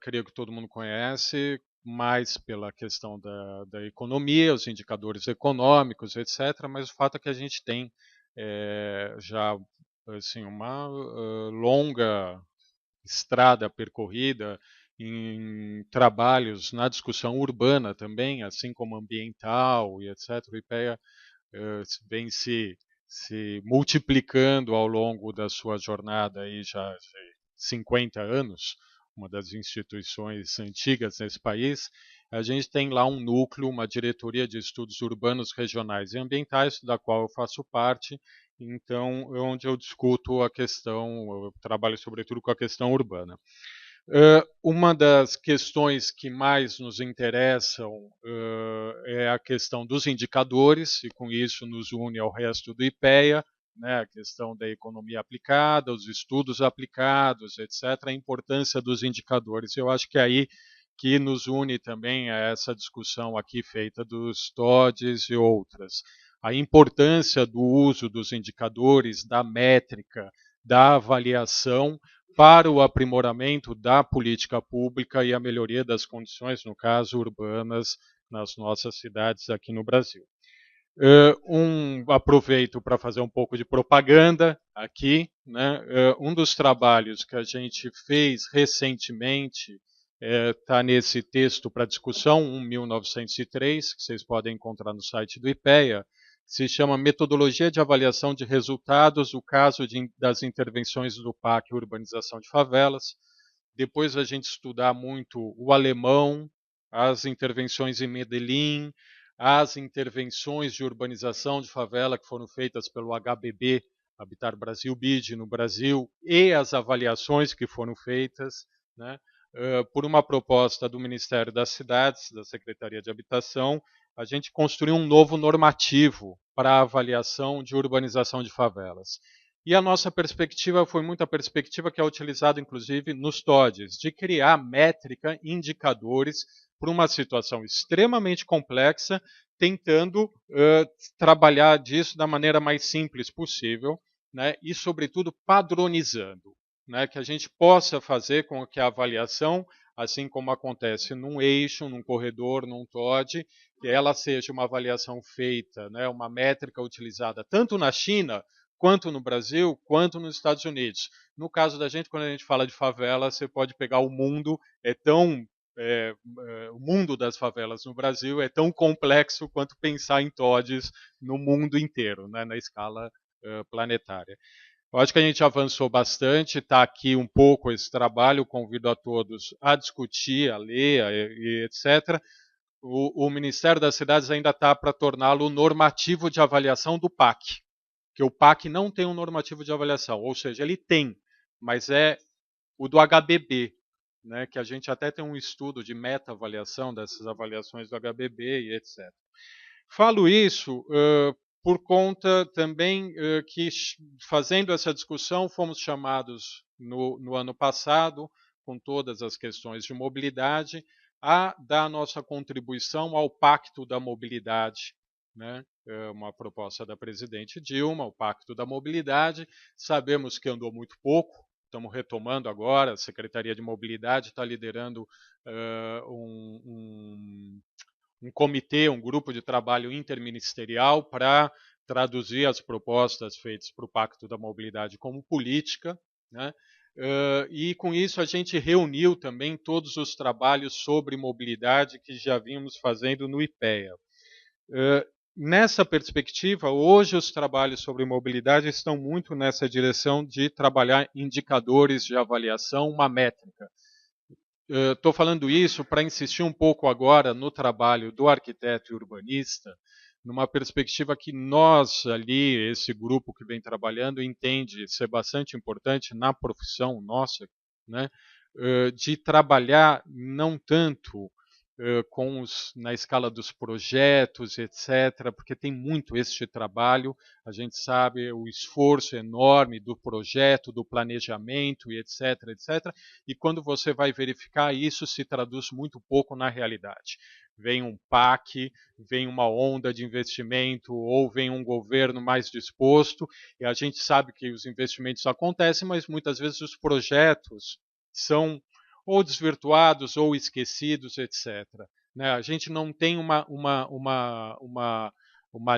creio que todo mundo conhece, mais pela questão da economia, os indicadores econômicos, etc., mas o fato é que a gente tem já assim, uma longa estrada percorrida em trabalhos na discussão urbana também, assim como ambiental e etc. O IPEA vem se multiplicando ao longo da sua jornada aí já de 50 anos, uma das instituições antigas nesse país. A gente tem lá um núcleo, uma diretoria de estudos urbanos, regionais e ambientais, da qual eu faço parte. Então, onde eu discuto a questão, eu trabalho sobretudo com a questão urbana. Uma das questões que mais nos interessam é a questão dos indicadores, e com isso nos une ao resto do IPEA, né, a questão da economia aplicada, os estudos aplicados, etc., a importância dos indicadores. Eu acho que é aí que nos une também a essa discussão aqui feita dos TODs e outras. A importância do uso dos indicadores, da métrica, da avaliação para o aprimoramento da política pública e a melhoria das condições, no caso, urbanas, nas nossas cidades aqui no Brasil. Aproveito para fazer um pouco de propaganda aqui, né? Um dos trabalhos que a gente fez recentemente está nesse texto para discussão, 1903, que vocês podem encontrar no site do IPEA, se chama Metodologia de Avaliação de Resultados, o caso das intervenções do PAC Urbanização de Favelas. Depois a gente estudar muito o alemão, as intervenções em Medellín, as intervenções de urbanização de favela que foram feitas pelo HBB, Habitat Brasil BID, no Brasil, e as avaliações que foram feitas, né, por uma proposta do Ministério das Cidades, da Secretaria de Habitação, a gente construiu um novo normativo para a avaliação de urbanização de favelas. E a nossa perspectiva foi muito a perspectiva que é utilizada, inclusive, nos TODs, de criar métrica, indicadores para uma situação extremamente complexa, tentando trabalhar disso da maneira mais simples possível, né, e, sobretudo, padronizando, né, que a gente possa fazer com que a avaliação, assim como acontece num eixo, num corredor, num TOD, que ela seja uma avaliação feita, né, uma métrica utilizada tanto na China, quanto no Brasil, quanto nos Estados Unidos. No caso da gente, quando a gente fala de favela, você pode pegar o mundo, o mundo das favelas no Brasil é tão complexo quanto pensar em TODs no mundo inteiro, né, na escala planetária. Eu acho que a gente avançou bastante, está aqui um pouco esse trabalho, convido a todos a discutir, a ler, e etc. O Ministério das Cidades ainda está para torná-lo normativo de avaliação do PAC, que o PAC não tem um normativo de avaliação, ou seja, ele tem, mas é o do HBB, né, que a gente até tem um estudo de meta-avaliação dessas avaliações do HBB e etc. Falo isso por conta também que, fazendo essa discussão, fomos chamados no ano passado, com todas as questões de mobilidade, a dar nossa contribuição ao Pacto da Mobilidade, né? Uma proposta da presidente Dilma, o Pacto da Mobilidade. Sabemos que andou muito pouco, estamos retomando agora, a Secretaria de Mobilidade está liderando um comitê, um grupo de trabalho interministerial para traduzir as propostas feitas para o Pacto da Mobilidade como política, né? E com isso a gente reuniu também todos os trabalhos sobre mobilidade que já vínhamos fazendo no IPEA. Nessa perspectiva, hoje os trabalhos sobre mobilidade estão muito nessa direção de trabalhar indicadores de avaliação, uma métrica. Estou falando isso para insistir um pouco agora no trabalho do arquiteto e urbanista, numa perspectiva que nós ali, esse grupo que vem trabalhando, entende ser bastante importante na profissão nossa, né, de trabalhar não tanto na escala dos projetos, etc., porque tem muito este trabalho, a gente sabe o esforço enorme do projeto, do planejamento, e etc., etc., e quando você vai verificar, isso se traduz muito pouco na realidade. Vem um PAC, vem uma onda de investimento, ou vem um governo mais disposto, e a gente sabe que os investimentos acontecem, mas muitas vezes os projetos são ou desvirtuados ou esquecidos, etc. Né? A gente não tem uma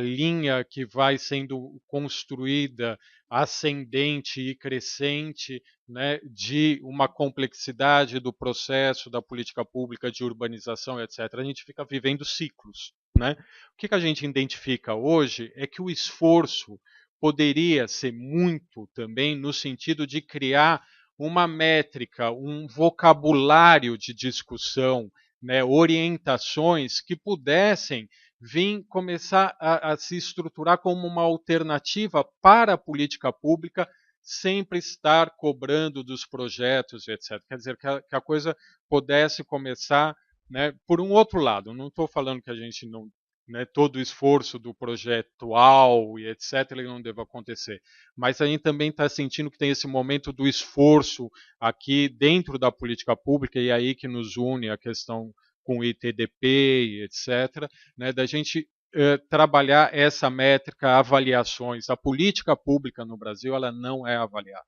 linha que vai sendo construída ascendente e crescente, né, de uma complexidade do processo da política pública de urbanização, etc. A gente fica vivendo ciclos. Né? O que a gente identifica hoje é que o esforço poderia ser muito também no sentido de criar uma métrica, um vocabulário de discussão, né, orientações que pudessem vir começar a se estruturar como uma alternativa para a política pública, sempre estar cobrando dos projetos, etc. Quer dizer, que a coisa pudesse começar, né, por um outro lado. Não estou falando que a gente não, né, todo o esforço do projetual e etc. ele não deva acontecer. Mas a gente também está sentindo que tem esse momento do esforço aqui dentro da política pública, e aí que nos une a questão com o ITDP e etc., né, da gente trabalhar essa métrica, avaliações. A política pública no Brasil ela não é avaliada.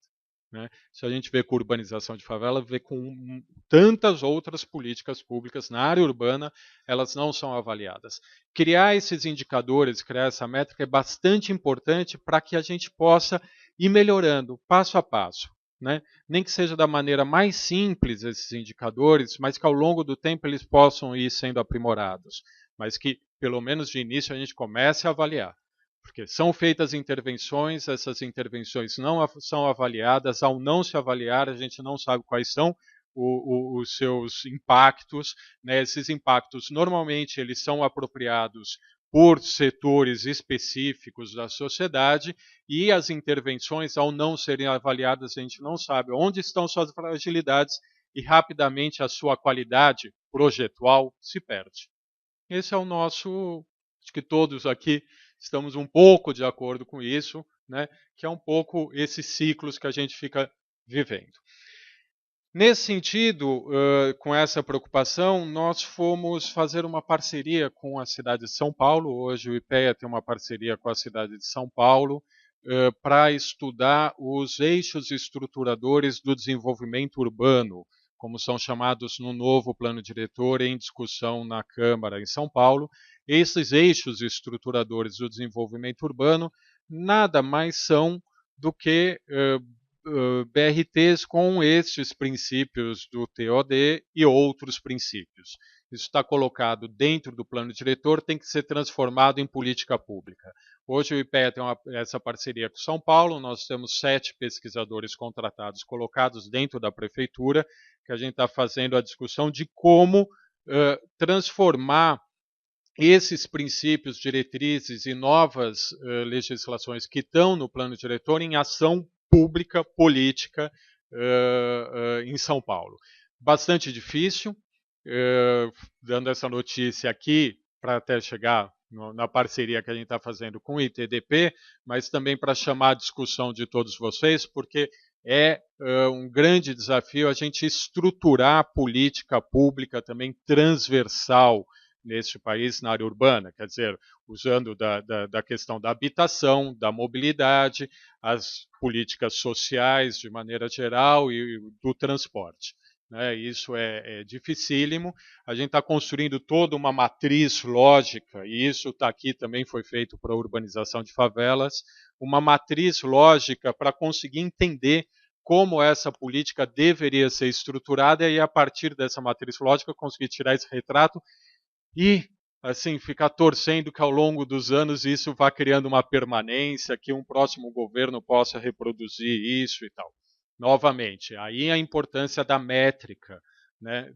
Né? Se a gente vê com urbanização de favela, vê com tantas outras políticas públicas na área urbana, elas não são avaliadas. Criar esses indicadores, criar essa métrica é bastante importante para que a gente possa ir melhorando passo a passo. Né? Nem que seja da maneira mais simples esses indicadores, mas que ao longo do tempo eles possam ir sendo aprimorados. Mas que, pelo menos de início, a gente comece a avaliar. Porque são feitas intervenções, essas intervenções não são avaliadas, ao não se avaliar, a gente não sabe quais são os seus impactos. Né? Esses impactos, normalmente, eles são apropriados por setores específicos da sociedade, e as intervenções, ao não serem avaliadas, a gente não sabe onde estão suas fragilidades e rapidamente a sua qualidade projetual se perde. Esse é o nosso, acho que todos aqui estamos um pouco de acordo com isso, né? Que é um pouco esses ciclos que a gente fica vivendo. Nesse sentido, com essa preocupação, nós fomos fazer uma parceria com a cidade de São Paulo. Hoje o IPEA tem uma parceria com a cidade de São Paulo para estudar os eixos estruturadores do desenvolvimento urbano, como são chamados no novo plano diretor em discussão na Câmara em São Paulo. Esses eixos estruturadores do desenvolvimento urbano nada mais são do que BRTs com estes princípios do TOD e outros princípios. Isso está colocado dentro do plano diretor, tem que ser transformado em política pública. Hoje o IPEA tem essa parceria com São Paulo, nós temos 7 pesquisadores contratados colocados dentro da prefeitura, que a gente está fazendo a discussão de como transformar esses princípios, diretrizes e novas legislações que estão no plano diretor em ação pública, política em São Paulo. Bastante difícil, dando essa notícia aqui, para até chegar na parceria que a gente está fazendo com o ITDP, mas também para chamar a discussão de todos vocês, porque é um grande desafio a gente estruturar a política pública também transversal neste país, na área urbana, quer dizer, usando da questão da habitação, da mobilidade, as políticas sociais de maneira geral e do transporte. né? Isso é dificílimo. A gente está construindo toda uma matriz lógica, e isso está aqui também foi feito para a urbanização de favelas, uma matriz lógica para conseguir entender como essa política deveria ser estruturada e a partir dessa matriz lógica conseguir tirar esse retrato e assim ficar torcendo que ao longo dos anos isso vá criando uma permanência, que um próximo governo possa reproduzir isso e tal. Novamente, aí a importância da métrica, né,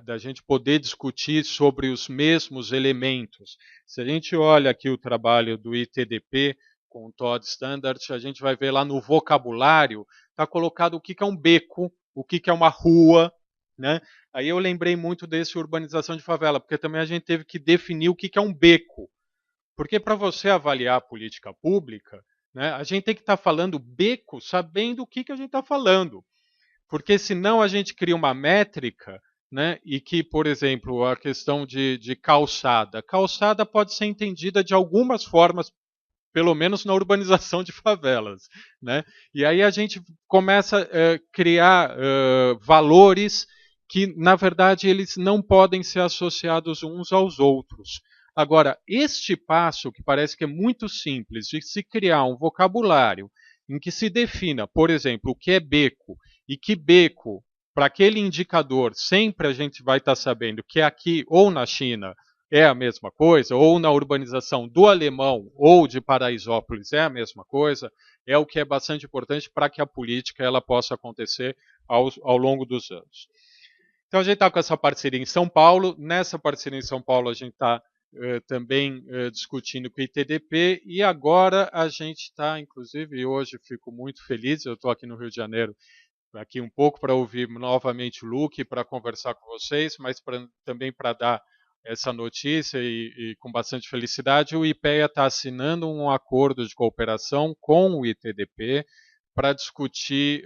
da gente poder discutir sobre os mesmos elementos. Se a gente olha aqui o trabalho do ITDP com o Todd Standard, a gente vai ver lá no vocabulário, está colocado o que é um beco, o que é uma rua, né? Aí eu lembrei muito desse urbanização de favela, porque também a gente teve que definir o que é um beco. Porque para você avaliar a política pública, né, a gente tem que estar falando beco sabendo o que a gente está falando. Porque senão a gente cria uma métrica, né, e que, por exemplo, a questão de calçada. Calçada pode ser entendida de algumas formas, pelo menos na urbanização de favelas, né? E aí a gente começa a criar valores que, na verdade, eles não podem ser associados uns aos outros. Agora, este passo, que parece que é muito simples, de se criar um vocabulário em que se defina, por exemplo, o que é beco, e que beco, para aquele indicador, sempre a gente vai estar sabendo que aqui ou na China é a mesma coisa, ou na urbanização do Alemão ou de Paraisópolis é a mesma coisa, é o que é bastante importante para que a política ela possa acontecer ao longo dos anos. Então a gente está com essa parceria em São Paulo, nessa parceria em São Paulo a gente está também discutindo com o ITDP e agora a gente está, inclusive hoje fico muito feliz, eu estou aqui no Rio de Janeiro aqui um pouco para ouvir novamente o Luke, para conversar com vocês, mas também para dar essa notícia e com bastante felicidade, o IPEA está assinando um acordo de cooperação com o ITDP para discutir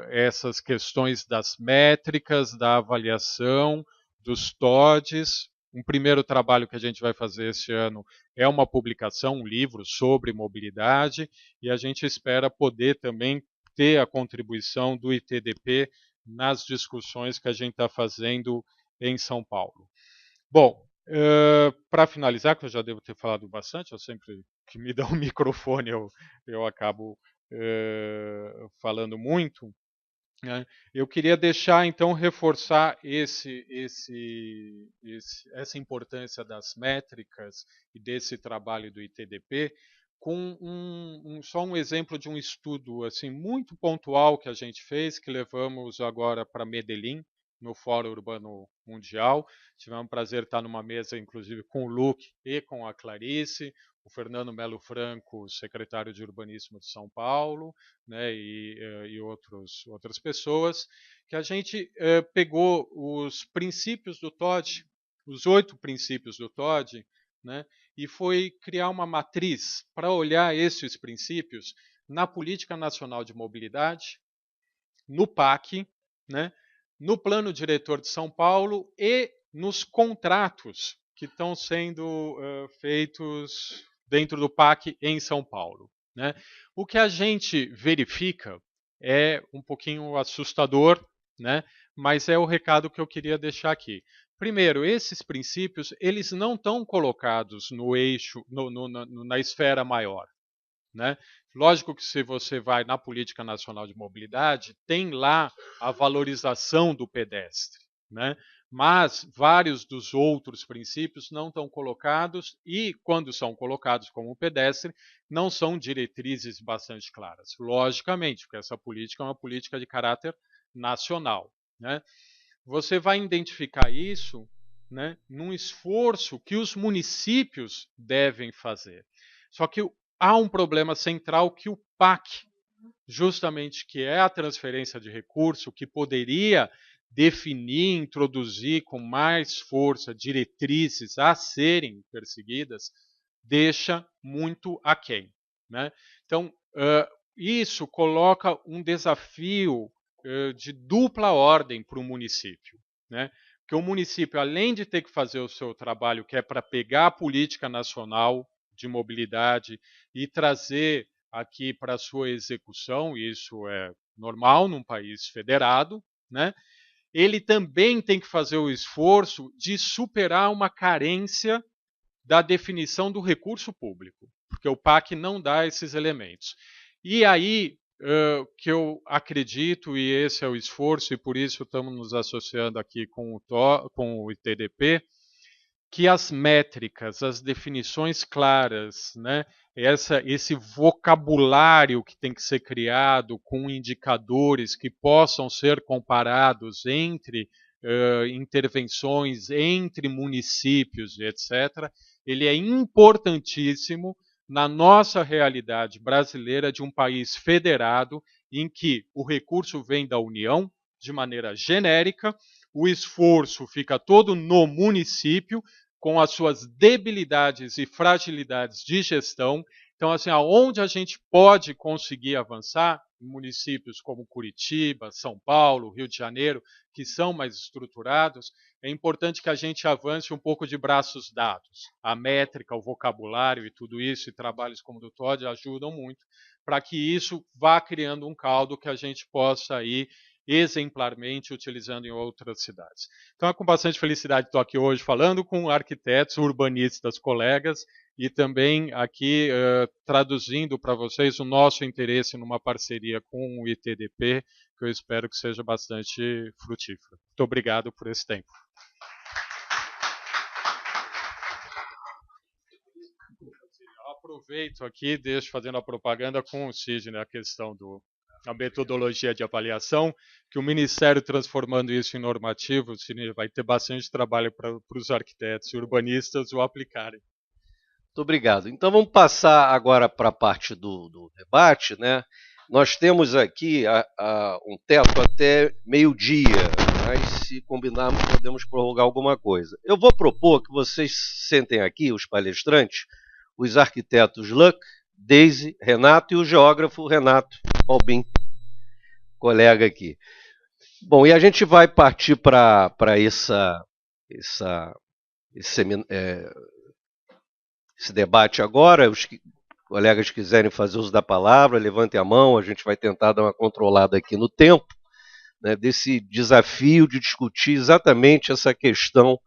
essas questões das métricas, da avaliação, dos TODs. Um primeiro trabalho que a gente vai fazer esse ano é uma publicação, um livro sobre mobilidade, e a gente espera poder também ter a contribuição do ITDP nas discussões que a gente está fazendo em São Paulo. Bom, para finalizar, que eu já devo ter falado bastante, eu sempre que me dá um microfone eu acabo falando muito, né? Eu queria deixar, então, reforçar essa importância das métricas e desse trabalho do ITDP com só um exemplo de um estudo assim muito pontual que a gente fez, que levamos agora para Medellín, no Fórum Urbano Mundial. Tivemos o prazer de estar numa mesa, inclusive, com o Luke e com a Clarice, o Fernando Melo Franco, secretário de Urbanismo de São Paulo, né, e outras pessoas, que a gente pegou os princípios do TOD, os 8 princípios do TOD, né, e foi criar uma matriz para olhar esses princípios na Política Nacional de Mobilidade, no PAC, né, no Plano Diretor de São Paulo e nos contratos que estão sendo feitos dentro do PAC em São Paulo, né? O que a gente verifica é um pouquinho assustador, né? Mas é o recado que eu queria deixar aqui. Primeiro, esses princípios eles não estão colocados no eixo, na esfera maior, né? Lógico que se você vai na Política Nacional de Mobilidade, tem lá a valorização do pedestre, né? Mas vários dos outros princípios não estão colocados e, quando são colocados como pedestre, não são diretrizes bastante claras. Logicamente, porque essa política é uma política de caráter nacional, né? Você vai identificar isso, né, num esforço que os municípios devem fazer. Só que há um problema central que o PAC, justamente que é a transferência de recurso, que poderia definir, introduzir com mais força diretrizes a serem perseguidas, deixa muito aquém, né? Então, isso coloca um desafio de dupla ordem para o município, né? Porque o município, além de ter que fazer o seu trabalho, que é para pegar a política nacional de mobilidade e trazer aqui para a sua execução, e isso é normal num país federado, né, ele também tem que fazer o esforço de superar uma carência da definição do recurso público, porque o PAC não dá esses elementos. E aí que eu acredito, e esse é o esforço, e por isso estamos nos associando aqui com o ITDP, que as métricas, as definições claras, né, esse vocabulário que tem que ser criado com indicadores que possam ser comparados entre intervenções entre municípios, etc., ele é importantíssimo na nossa realidade brasileira de um país federado em que o recurso vem da União de maneira genérica, o esforço fica todo no município, com as suas debilidades e fragilidades de gestão. Então, assim, aonde a gente pode conseguir avançar, em municípios como Curitiba, São Paulo, Rio de Janeiro, que são mais estruturados, é importante que a gente avance um pouco de braços dados. A métrica, o vocabulário e tudo isso, e trabalhos como o do Todd ajudam muito para que isso vá criando um caldo que a gente possa ir exemplarmente utilizando em outras cidades. Então, é com bastante felicidade que estou aqui hoje falando com arquitetos, urbanistas, colegas, e também aqui traduzindo para vocês o nosso interesse numa parceria com o ITDP, que eu espero que seja bastante frutífera. Muito obrigado por esse tempo. Eu aproveito aqui, deixo fazendo a propaganda com o Sidney, a questão a metodologia de avaliação, que o Ministério transformando isso em normativo, vai ter bastante trabalho para os arquitetos e urbanistas o aplicarem. Muito obrigado. Então vamos passar agora para a parte do debate, né? Nós temos aqui um teto até meio-dia, mas se combinarmos podemos prorrogar alguma coisa. Eu vou propor que vocês sentem aqui, os palestrantes, os arquitetos Luck, Daisy, Renato e o geógrafo Renato Balbin, colega aqui. Bom, e a gente vai partir para esse debate agora. Os colegas quiserem fazer uso da palavra, levantem a mão, a gente vai tentar dar uma controlada aqui no tempo, né, desse desafio de discutir exatamente essa questão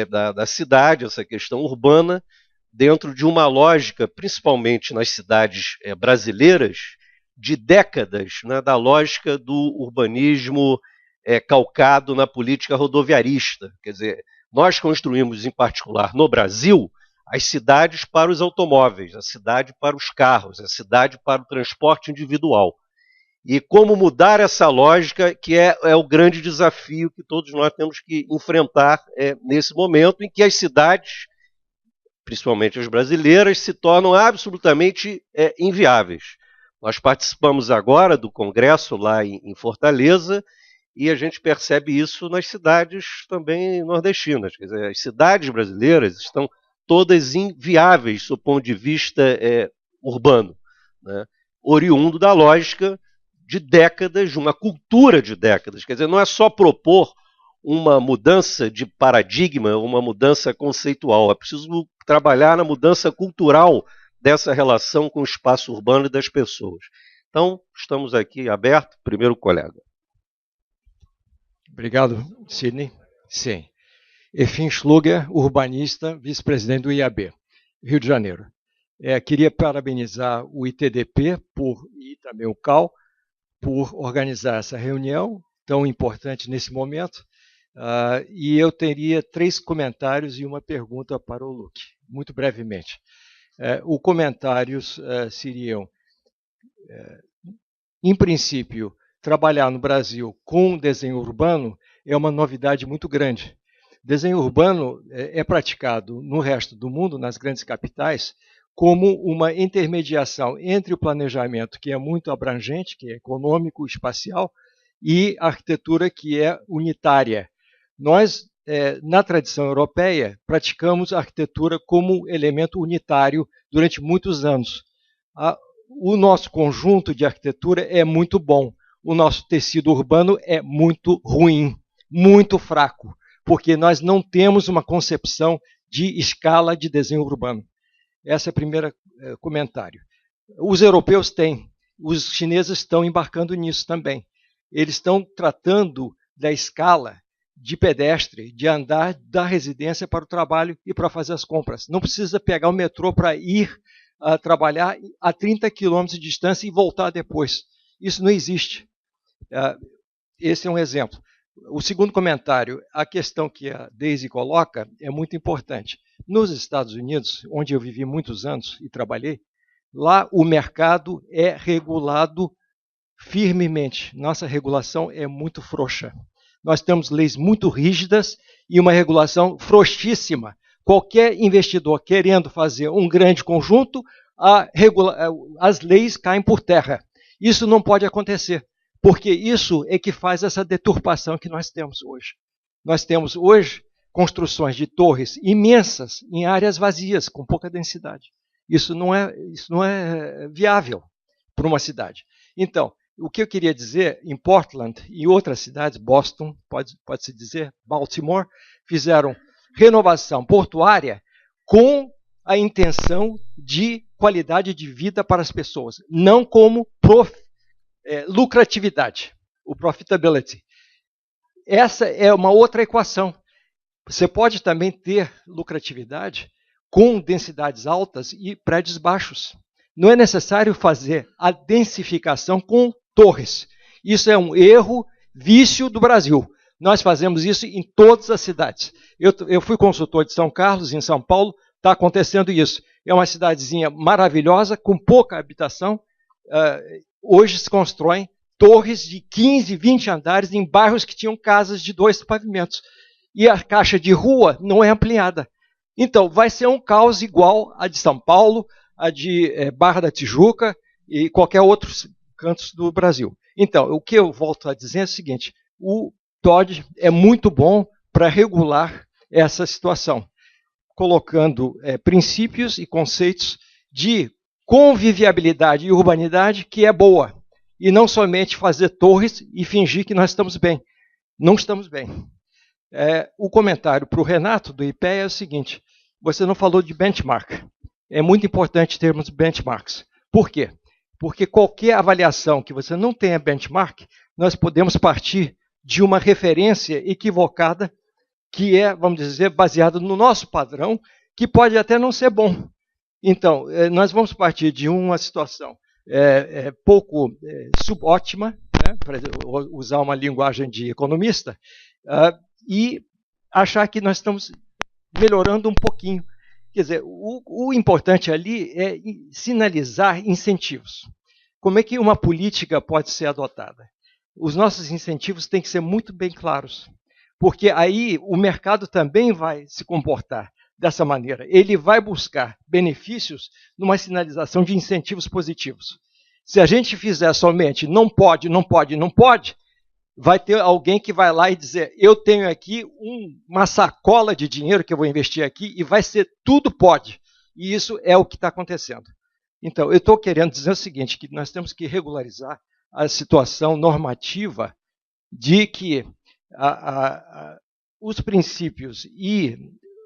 da cidade, essa questão urbana, dentro de uma lógica, principalmente nas cidades brasileiras, de décadas, né, da lógica do urbanismo calcado na política rodoviarista. Quer dizer, nós construímos, em particular no Brasil, as cidades para os automóveis, a cidade para os carros, a cidade para o transporte individual. E como mudar essa lógica, que é o grande desafio que todos nós temos que enfrentar nesse momento em que as cidades, principalmente as brasileiras, se tornam absolutamente inviáveis. Nós participamos agora do congresso lá em Fortaleza e a gente percebe isso nas cidades também nordestinas. Quer dizer, as cidades brasileiras estão todas inviáveis do ponto de vista urbano, né? Oriundo da lógica de décadas, de uma cultura de décadas. Quer dizer, não é só propor uma mudança de paradigma, uma mudança conceitual, é preciso trabalhar na mudança cultural dessa relação com o espaço urbano e das pessoas. Então, estamos aqui abertos. Primeiro colega. Obrigado, Sidney. Sim. Efim Schluger, urbanista, vice-presidente do IAB, Rio de Janeiro. Queria parabenizar o ITDP e também o CAL por organizar essa reunião tão importante nesse momento. E eu teria 3 comentários e uma pergunta para o Luc, muito brevemente. Os comentários seriam, em princípio, trabalhar no Brasil com desenho urbano é uma novidade muito grande. Desenho urbano é praticado no resto do mundo, nas grandes capitais, como uma intermediação entre o planejamento, que é muito abrangente, que é econômico, espacial, e a arquitetura, que é unitária. Nós, na tradição europeia, praticamos a arquitetura como elemento unitário durante muitos anos. O nosso conjunto de arquitetura é muito bom. O nosso tecido urbano é muito ruim, muito fraco, porque nós não temos uma concepção de escala de desenho urbano. Esse é o primeiro comentário. Os europeus têm, os chineses estão embarcando nisso também. eles estão tratando da escala de pedestre, de andar da residência para o trabalho e para fazer as compras. Não precisa pegar o metrô para ir trabalhar a 30 quilômetros de distância e voltar depois. Isso não existe. Esse é um exemplo. O segundo comentário, a questão que a Daisy coloca é muito importante. Nos Estados Unidos, onde eu vivi muitos anos e trabalhei, lá o mercado é regulado firmemente. Nossa regulação é muito frouxa. Nós temos leis muito rígidas e uma regulação frouxíssima. Qualquer investidor querendo fazer um grande conjunto, as leis caem por terra. Isso não pode acontecer, porque isso é que faz essa deturpação que nós temos hoje. Nós temos hoje construções de torres imensas em áreas vazias, com pouca densidade. Isso não é viável para uma cidade. Então, o que eu queria dizer, em Portland e outras cidades, Boston, pode-se dizer, Baltimore, fizeram renovação portuária com a intenção de qualidade de vida para as pessoas, não como lucratividade, o profitability. Essa é uma outra equação. Você pode também ter lucratividade com densidades altas e prédios baixos. Não é necessário fazer a densificação com torres. Isso é um erro, vício do Brasil. Nós fazemos isso em todas as cidades. Eu fui consultor de São Carlos, em São Paulo, está acontecendo isso. É uma cidadezinha maravilhosa, com pouca habitação. Hoje se constroem torres de 15, 20 andares em bairros que tinham casas de 2 pavimentos. E a caixa de rua não é ampliada. Então, vai ser um caos igual a de São Paulo, a de Barra da Tijuca e qualquer outro cantos do Brasil. Então, o que eu volto a dizer é o seguinte, o Todd é muito bom para regular essa situação, colocando princípios e conceitos de convivialidade e urbanidade que é boa, e não somente fazer torres e fingir que nós estamos bem. Não estamos bem. O comentário para o Renato, do IPEA, é o seguinte, você não falou de benchmark. É muito importante termos benchmarks. Por quê? Porque qualquer avaliação que você não tenha benchmark, nós podemos partir de uma referência equivocada, que é, vamos dizer, baseada no nosso padrão, que pode até não ser bom. Então, nós vamos partir de uma situação pouco subótima, né, para usar uma linguagem de economista, e achar que nós estamos melhorando um pouquinho. Quer dizer, o importante ali é sinalizar incentivos. Como é que uma política pode ser adotada? Os nossos incentivos têm que ser muito bem claros, porque aí o mercado também vai se comportar dessa maneira. Ele vai buscar benefícios numa sinalização de incentivos positivos. Se a gente fizer somente não pode, não pode, não pode, vai ter alguém que vai lá e dizer, eu tenho aqui uma sacola de dinheiro que eu vou investir aqui e vai ser tudo pode. E isso é o que está acontecendo. Então, eu estou querendo dizer o seguinte, que nós temos que regularizar a situação normativa de que os princípios e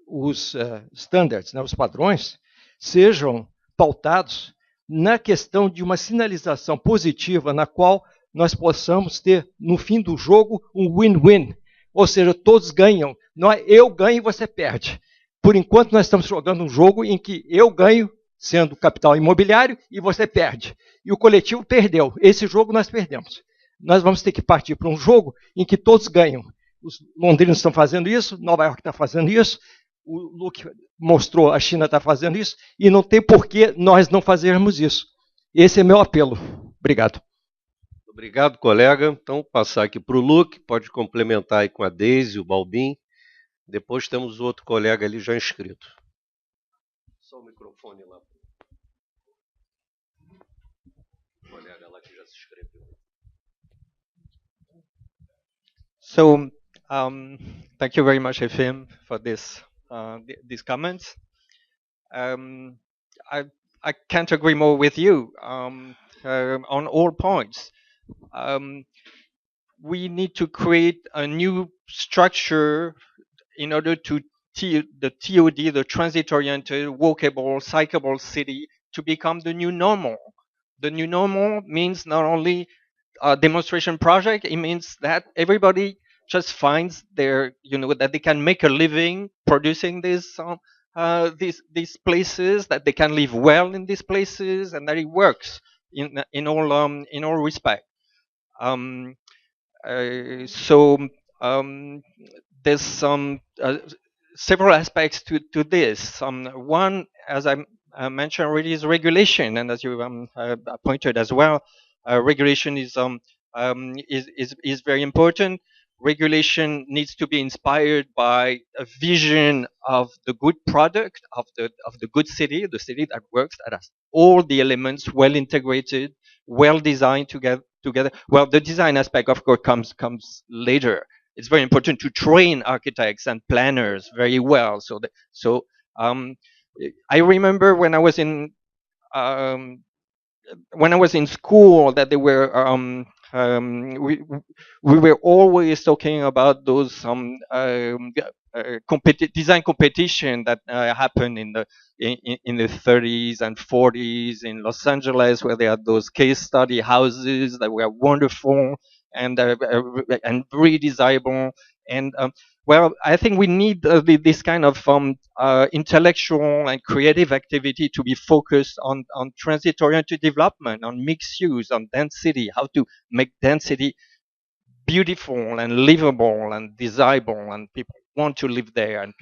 os standards, né, os padrões, sejam pautados na questão de uma sinalização positiva na qual nós possamos ter, no fim do jogo, um win-win. Ou seja, todos ganham. Não é eu ganho e você perde. Por enquanto, nós estamos jogando um jogo em que eu ganho, sendo capital imobiliário, e você perde. E o coletivo perdeu. Esse jogo nós perdemos. Nós vamos ter que partir para um jogo em que todos ganham. Os londrinos estão fazendo isso, Nova York está fazendo isso, o Luke mostrou, a China está fazendo isso, e não tem por que nós não fazermos isso. Esse é meu apelo. Obrigado. Obrigado, colega. Então, passar aqui para o Luke, pode complementar aí com a Daisy, o Balbin. Depois temos outro colega ali já inscrito. Só o microfone lá. O colega lá que já se inscreveu. So, thank you very much, Efim, for these comments. I can't agree more with you on all points. We need to create a new structure in order to the TOD, the transit-oriented, walkable, cyclable city, to become the new normal. The new normal means not only demonstration project, it means that everybody just finds their, that they can make a living producing these places, that they can live well in these places, and that it works in all respect. Um, so there's some several aspects to this. One, as I mentioned already, is regulation, and as you pointed as well, regulation is very important. Regulation needs to be inspired by a vision of the good product, of the good city, the city that works, that has all the elements well integrated, well designed together. Well, the design aspect, of course, comes later. It's very important to train architects and planners very well. Um, I remember when I was in school that they were we were always talking about those design competition that happened in the 30s and 40s in Los Angeles, where they had those case study houses that were wonderful and very desirable. And well, I think we need this kind of intellectual and creative activity to be focused on transit-oriented development, on mixed use, on density, how to make density beautiful and livable and desirable, and people want to live there, and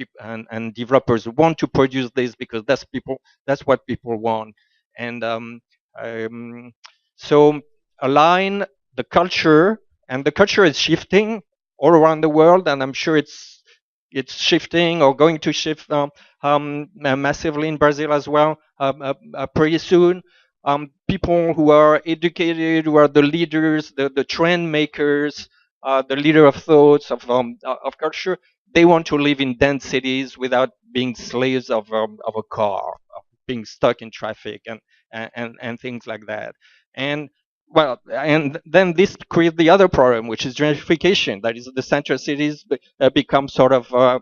and developers want to produce this because that's what people want. And so align the culture, and the culture is shifting all around the world, and I'm sure it's shifting or going to shift massively in Brazil as well pretty soon. People who are educated, who are the leaders, the trend makers, the leader of thoughts of culture, they want to live in dense cities without being slaves of a car, of being stuck in traffic and things like that. And well, and then this creates the other problem, which is gentrification. That is, the central cities become sort of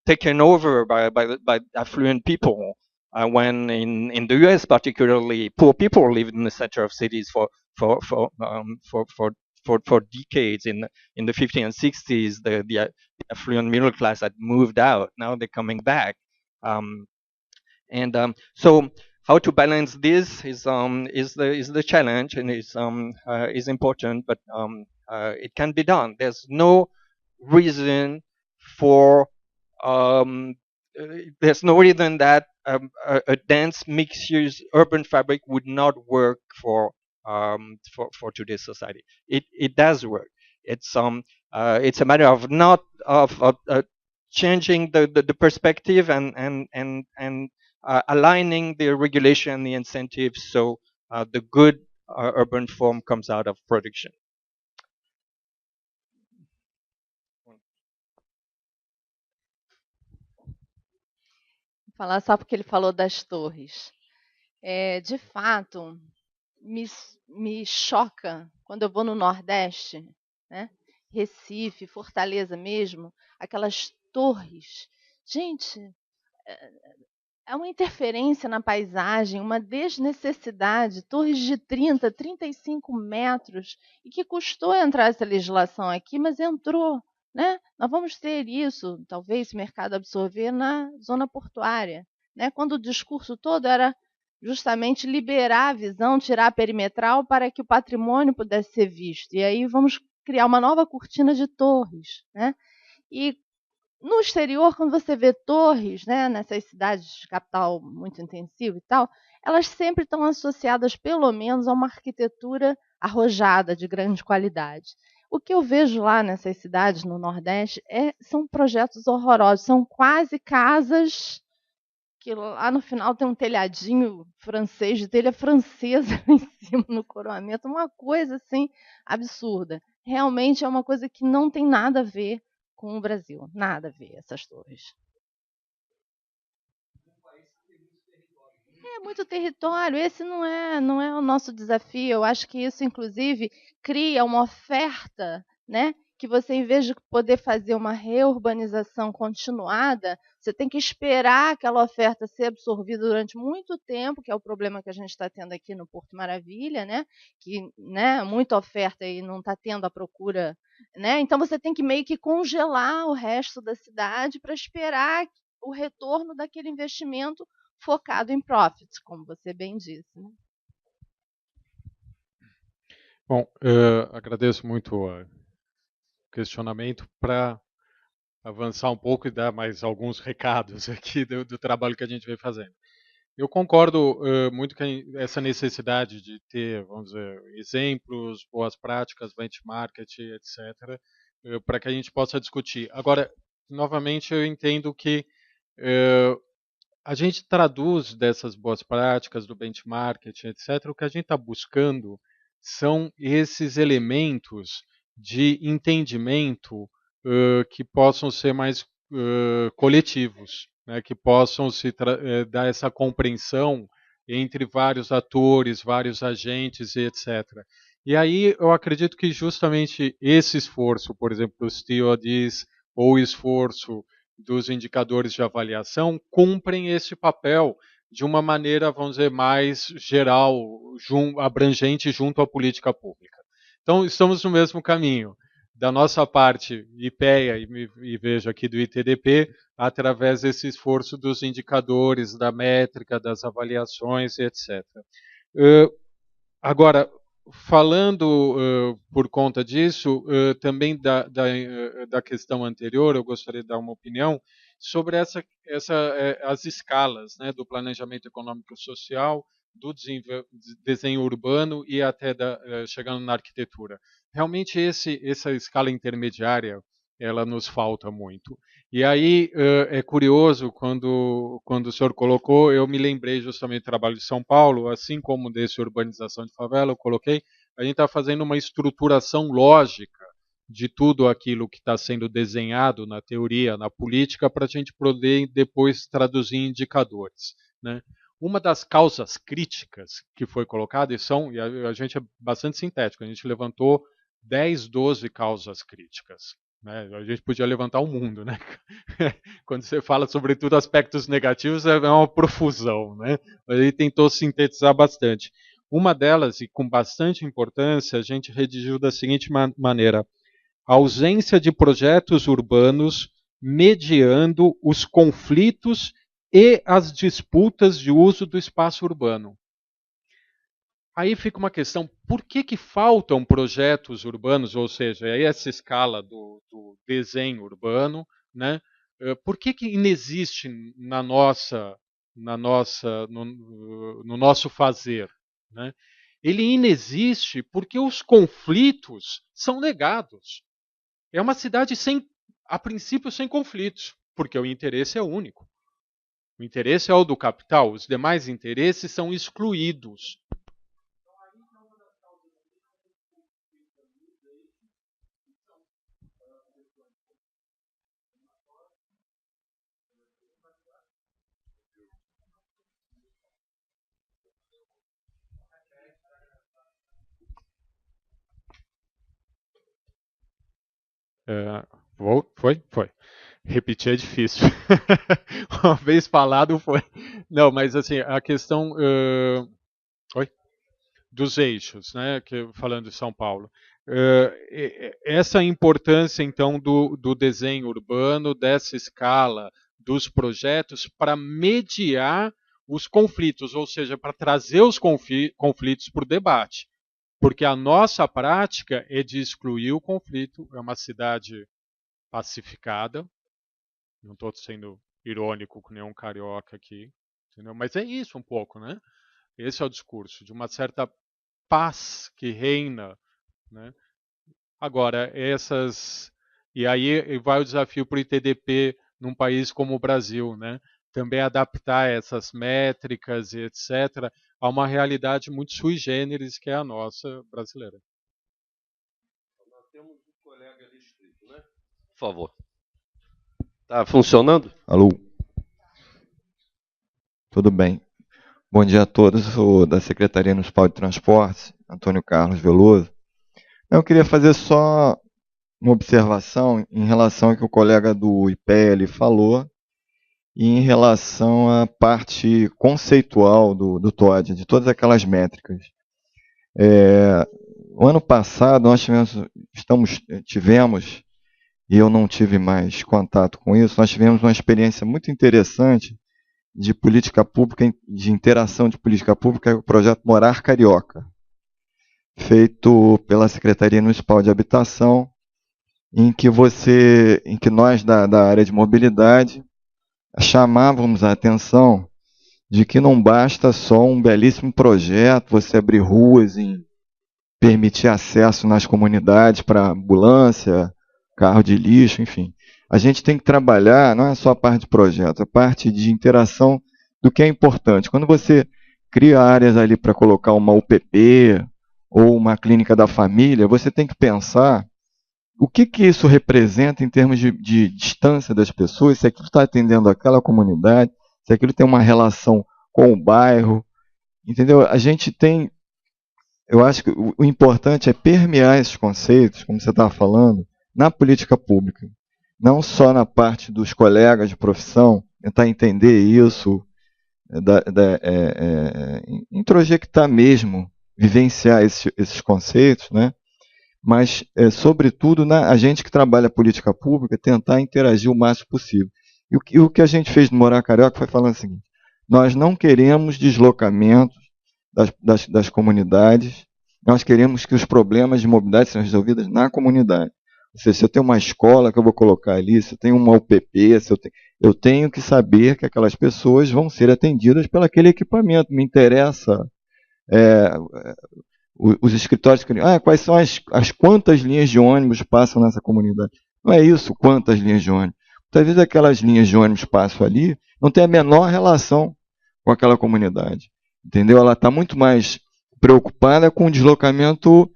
taken over by affluent people. When in the U.S. particularly, poor people lived in the center of cities for for um, for for for decades. In the 50s and 60s, the affluent middle class had moved out. Now they're coming back. Um, and so how to balance this is the challenge, and is important, but it can be done. There's no reason for um, there's no reason that a dense mixed-use urban fabric would not work for today's society. It does work. It's a matter of not of changing the perspective, and aligning the regulation, the incentives, so the good urban form comes out of production. Vou falar só porque ele falou das torres. De fato, me choca quando eu vou no Nordeste, né? Recife, Fortaleza mesmo, aquelas torres. Gente, é uma interferência na paisagem, uma desnecessidade, torres de 30, 35 metros, e que custou entrar essa legislação aqui, mas entrou. Né? Nós vamos ter isso, talvez, se o mercado absorver, na zona portuária. Né? Quando o discurso todo era justamente liberar a visão, tirar a perimetral para que o patrimônio pudesse ser visto. E aí vamos criar uma nova cortina de torres. Né? E no exterior, quando você vê torres, né, nessas cidades de capital muito intensivo e tal, elas sempre estão associadas, pelo menos, a uma arquitetura arrojada, de grande qualidade. O que eu vejo lá nessas cidades no Nordeste são projetos horrorosos, são quase casas que lá no final tem um telhadinho francês, de telha francesa em cima no coroamento, uma coisa assim absurda. Realmente é uma coisa que não tem nada a ver com o Brasil, nada a ver essas torres. É muito território, esse não é o nosso desafio. Eu acho que isso, inclusive, cria uma oferta, né, que você, em vez de poder fazer uma reurbanização continuada, você tem que esperar aquela oferta ser absorvida durante muito tempo, que é o problema que a gente está tendo aqui no Porto Maravilha, né? Que, né, muita oferta e não está tendo a procura, né? Então você tem que meio que congelar o resto da cidade para esperar o retorno daquele investimento focado em profits, como você bem disse, né? Bom, agradeço muito o questionamento. Para avançar um pouco e dar mais alguns recados aqui do trabalho que a gente vem fazendo. Eu concordo muito com essa necessidade de ter, vamos dizer, exemplos, boas práticas, benchmark, etc., para que a gente possa discutir. Agora, novamente, eu entendo que a gente traduz dessas boas práticas, do benchmark, etc., o que a gente está buscando são esses elementos de entendimento que possam ser mais coletivos, né, que possam dar essa compreensão entre vários atores, vários agentes, etc. E aí eu acredito que justamente esse esforço, por exemplo, dos TODs, ou o esforço dos indicadores de avaliação, cumprem esse papel de uma maneira, vamos dizer, mais geral, abrangente junto à política pública. Então, estamos no mesmo caminho. Da nossa parte, IPEA, e vejo aqui do ITDP, através desse esforço dos indicadores, da métrica, das avaliações, etc. Agora, falando por conta disso, também da questão anterior, eu gostaria de dar uma opinião sobre as escalas, né, do planejamento econômico e social, do desenho urbano e até chegando na arquitetura. Realmente essa escala intermediária, ela nos falta muito. E aí é curioso, quando o senhor colocou, eu me lembrei justamente do trabalho de São Paulo, assim como desse urbanização de favela, eu coloquei, a gente está fazendo uma estruturação lógica de tudo aquilo que está sendo desenhado na teoria, na política, para a gente poder depois traduzir em indicadores, né? Uma das causas críticas que foi colocada, e a gente é bastante sintético, a gente levantou 10, 12 causas críticas. Né? A gente podia levantar o mundo, né? Quando você fala sobretudo aspectos negativos, é uma profusão, né? A gente tentou sintetizar bastante. Uma delas, e com bastante importância, a gente redigiu da seguinte maneira: a ausência de projetos urbanos mediando os conflitos e as disputas de uso do espaço urbano. Aí fica uma questão, por que faltam projetos urbanos, ou seja, aí essa escala do desenho urbano, né? Por que inexiste no nosso fazer? Né? Ele inexiste porque os conflitos são negados. É uma cidade a princípio, sem conflitos, porque o interesse é único. O interesse é o do capital, os demais interesses são excluídos. Foi. Repetir é difícil. Uma vez falado foi. Não, mas assim, a questão dos eixos, né? Falando de São Paulo. Essa importância, então, do desenho urbano, dessa escala, dos projetos, para mediar os conflitos, ou seja, para trazer os conflitos para o debate. Porque a nossa prática é de excluir o conflito. É uma cidade pacificada. Não estou sendo irônico com nenhum carioca aqui, entendeu? Mas é isso um pouco, né? Esse é o discurso, de uma certa paz que reina, né? Agora, e aí vai o desafio para o ITDP num país como o Brasil, né? Também adaptar essas métricas e etc. a uma realidade muito sui generis, que é a nossa brasileira. Nós temos um colega ali escrito, né? Por favor. Tá funcionando? Alô? Tudo bem. Bom dia a todos. Eu sou da Secretaria Municipal de Transportes, Antônio Carlos Veloso. Eu queria fazer só uma observação em relação ao que o colega do IPL falou e em relação à parte conceitual do TOD, de todas aquelas métricas. O ano passado nós tivemos, e eu não tive mais contato com isso, nós tivemos uma experiência muito interessante de política pública, de interação de política pública, o projeto Morar Carioca, feito pela Secretaria Municipal de Habitação, em que nós da área de mobilidade chamávamos a atenção de que não basta só um belíssimo projeto, você abrir ruas e permitir acesso nas comunidades para ambulância, carro de lixo, enfim. A gente tem que trabalhar, não é só a parte de projeto, a parte de interação do que é importante. Quando você cria áreas ali para colocar uma UPP ou uma clínica da família, você tem que pensar o que isso representa em termos de distância das pessoas, se aquilo está atendendo aquela comunidade, se aquilo tem uma relação com o bairro, entendeu? A gente tem, eu acho que o importante é permear esses conceitos, como você estava falando, na política pública. Não só na parte dos colegas de profissão, tentar entender isso, introjectar mesmo, vivenciar esses conceitos, né? Mas, sobretudo, a gente que trabalha política pública, tentar interagir o máximo possível. E o que a gente fez no Morar Carioca foi falando o seguinte: nós não queremos deslocamentos das comunidades, nós queremos que os problemas de mobilidade sejam resolvidos na comunidade. Ou seja, se eu tenho uma escola que eu vou colocar ali, se eu tenho uma UPP, eu tenho que saber que aquelas pessoas vão ser atendidas pelo aquele equipamento. Me interessa os escritórios que quais são as quantas linhas de ônibus passam nessa comunidade. Não é isso, quantas linhas de ônibus. Muitas vezes aquelas linhas de ônibus passam ali, não tem a menor relação com aquela comunidade. Entendeu? Ela está muito mais preocupada com o deslocamento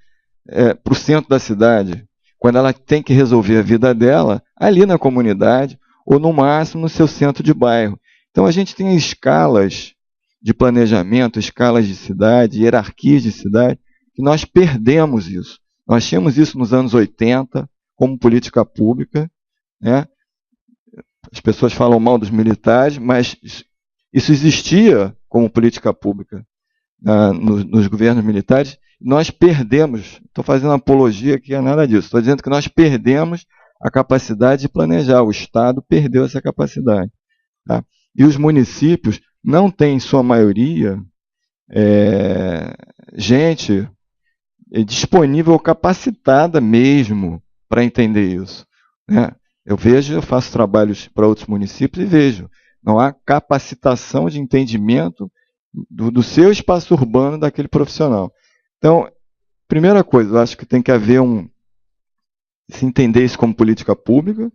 para o centro da cidade, quando ela tem que resolver a vida dela ali na comunidade, ou no máximo no seu centro de bairro. Então a gente tem escalas de planejamento, escalas de cidade, hierarquias de cidade, que nós perdemos isso. Nós tínhamos isso nos anos 80 como política pública, né? As pessoas falam mal dos militares, mas isso existia como política pública nos governos militares. Nós perdemos, estou fazendo apologia aqui a nada disso, estou dizendo que nós perdemos a capacidade de planejar, o Estado perdeu essa capacidade. Tá? E os municípios não têm, em sua maioria, gente disponível, capacitada mesmo para entender isso. Né? Eu faço trabalhos para outros municípios e vejo, não há capacitação de entendimento do seu espaço urbano daquele profissional. Então, primeira coisa, eu acho que tem que haver se entender isso como política pública,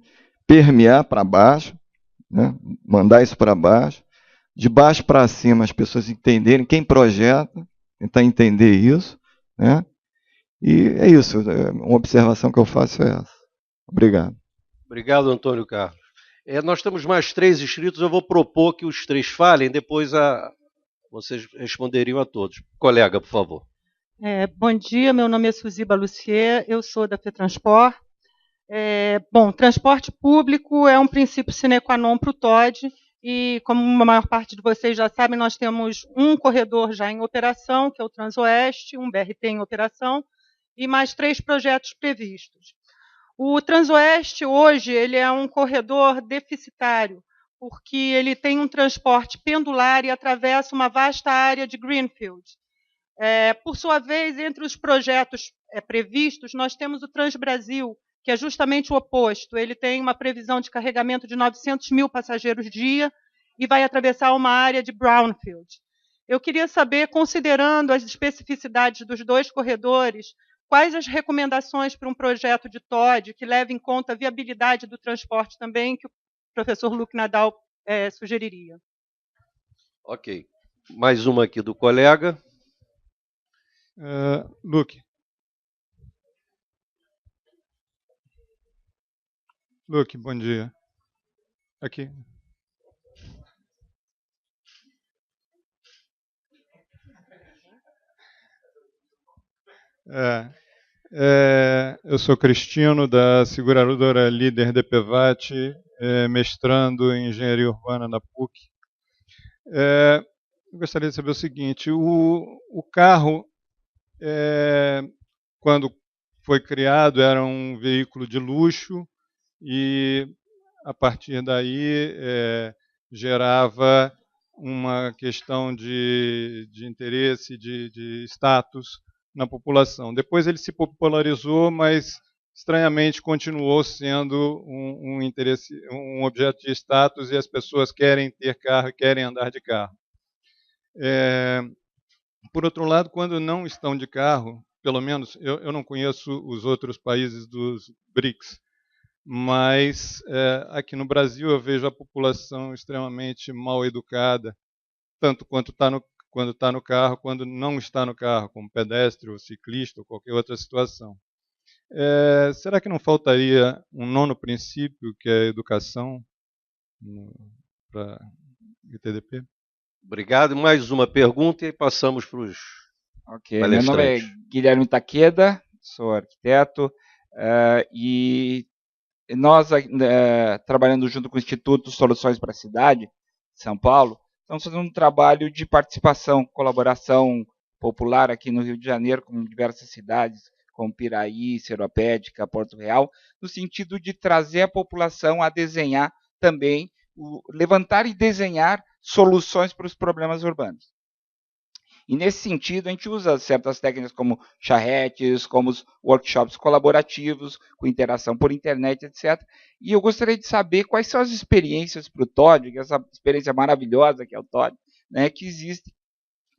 permear para baixo, né? Mandar isso para baixo, de baixo para cima as pessoas entenderem, quem projeta, tentar entender isso, né? E é isso, uma observação que eu faço é essa. Obrigado. Obrigado, Antônio Carlos. Nós temos mais 3 inscritos, eu vou propor que os 3 falem, depois vocês responderiam a todos. Colega, por favor. Bom dia, meu nome é Suzy Balussier, eu sou da FETransport. Bom, transporte público é um princípio sine qua non para o TOD, e como a maior parte de vocês já sabem, nós temos um corredor já em operação, que é o Transoeste, um BRT em operação, e mais 3 projetos previstos. O Transoeste, hoje, ele é um corredor deficitário, porque ele tem um transporte pendular e atravessa uma vasta área de greenfield. Por sua vez, entre os projetos previstos, nós temos o Transbrasil, que é justamente o oposto. Ele tem uma previsão de carregamento de 900 mil passageiros dia e vai atravessar uma área de brownfield. Eu queria saber, considerando as especificidades dos 2 corredores, quais as recomendações para um projeto de TOD que leve em conta a viabilidade do transporte também, que o professor Luque Nadal sugeriria. Ok. Mais uma aqui do colega. Luque. Luque, bom dia. Aqui. Eu sou Cristino, da seguradora Líder DPVAT, mestrando em Engenharia Urbana na PUC. Eu gostaria de saber o seguinte, o carro, quando foi criado, era um veículo de luxo e, a partir daí, gerava uma questão de interesse, de status na população. Depois ele se popularizou, mas estranhamente continuou sendo um interesse, um objeto de status, e as pessoas querem ter carro e querem andar de carro. Por outro lado, quando não estão de carro, pelo menos eu não conheço os outros países dos BRICS, mas aqui no Brasil eu vejo a população extremamente mal educada, tanto quando está no carro, quando não está no carro, como pedestre ou ciclista ou qualquer outra situação. Será que não faltaria um nono princípio, que é a educação, para o ITDP? Obrigado. Mais uma pergunta e passamos para os Ok, meu nome é Guilherme Takeda, sou arquiteto, e nós, trabalhando junto com o Instituto Soluções para a Cidade, São Paulo, estamos fazendo um trabalho de participação, colaboração popular aqui no Rio de Janeiro, com diversas cidades, como Piraí, Seropédica, Porto Real, no sentido de trazer a população a desenhar também, levantar e desenhar soluções para os problemas urbanos. E, nesse sentido, a gente usa certas técnicas como charretes, como os workshops colaborativos, com interação por internet, etc. E eu gostaria de saber quais são as experiências para o TOD, que é essa experiência maravilhosa que é o TOD, né, que existe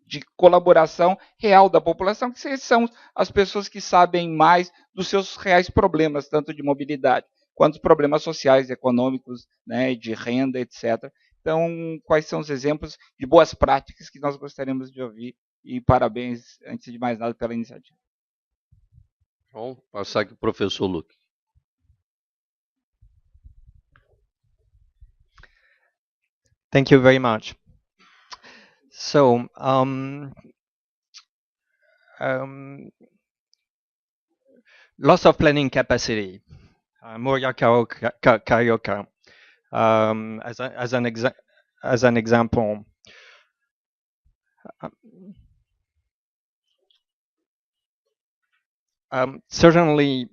de colaboração real da população, que são as pessoas que sabem mais dos seus reais problemas, tanto de mobilidade, quanto dos problemas sociais, econômicos, né, de renda, etc. Então, quais são os exemplos de boas práticas que nós gostaríamos de ouvir? E parabéns, antes de mais nada, pela iniciativa. Vamos passar aqui para o professor Luque. Thank you very much. So, loss of planning capacity. Moria Carioca, as an example. Certainly,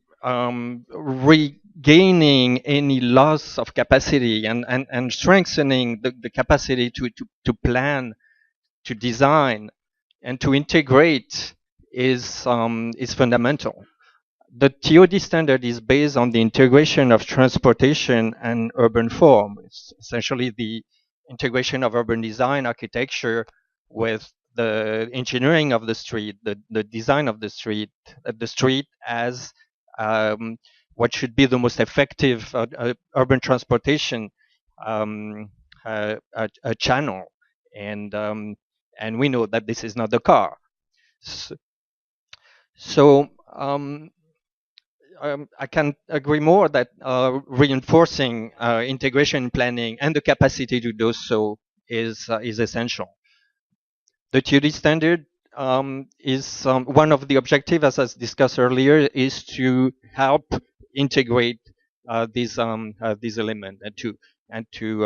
regaining any loss of capacity and strengthening the capacity to plan, to design, and to integrate is fundamental. The TOD standard is based on the integration of transportation and urban form. It's essentially the integration of urban design architecture with the engineering of the street, the design of the street as what should be the most effective urban transportation channel. And we know that this is not the car. So I can agree more that reinforcing integration planning and the capacity to do so is essential. The TOD standard is one of the objectives, as I discussed earlier, is to help integrate these elements and to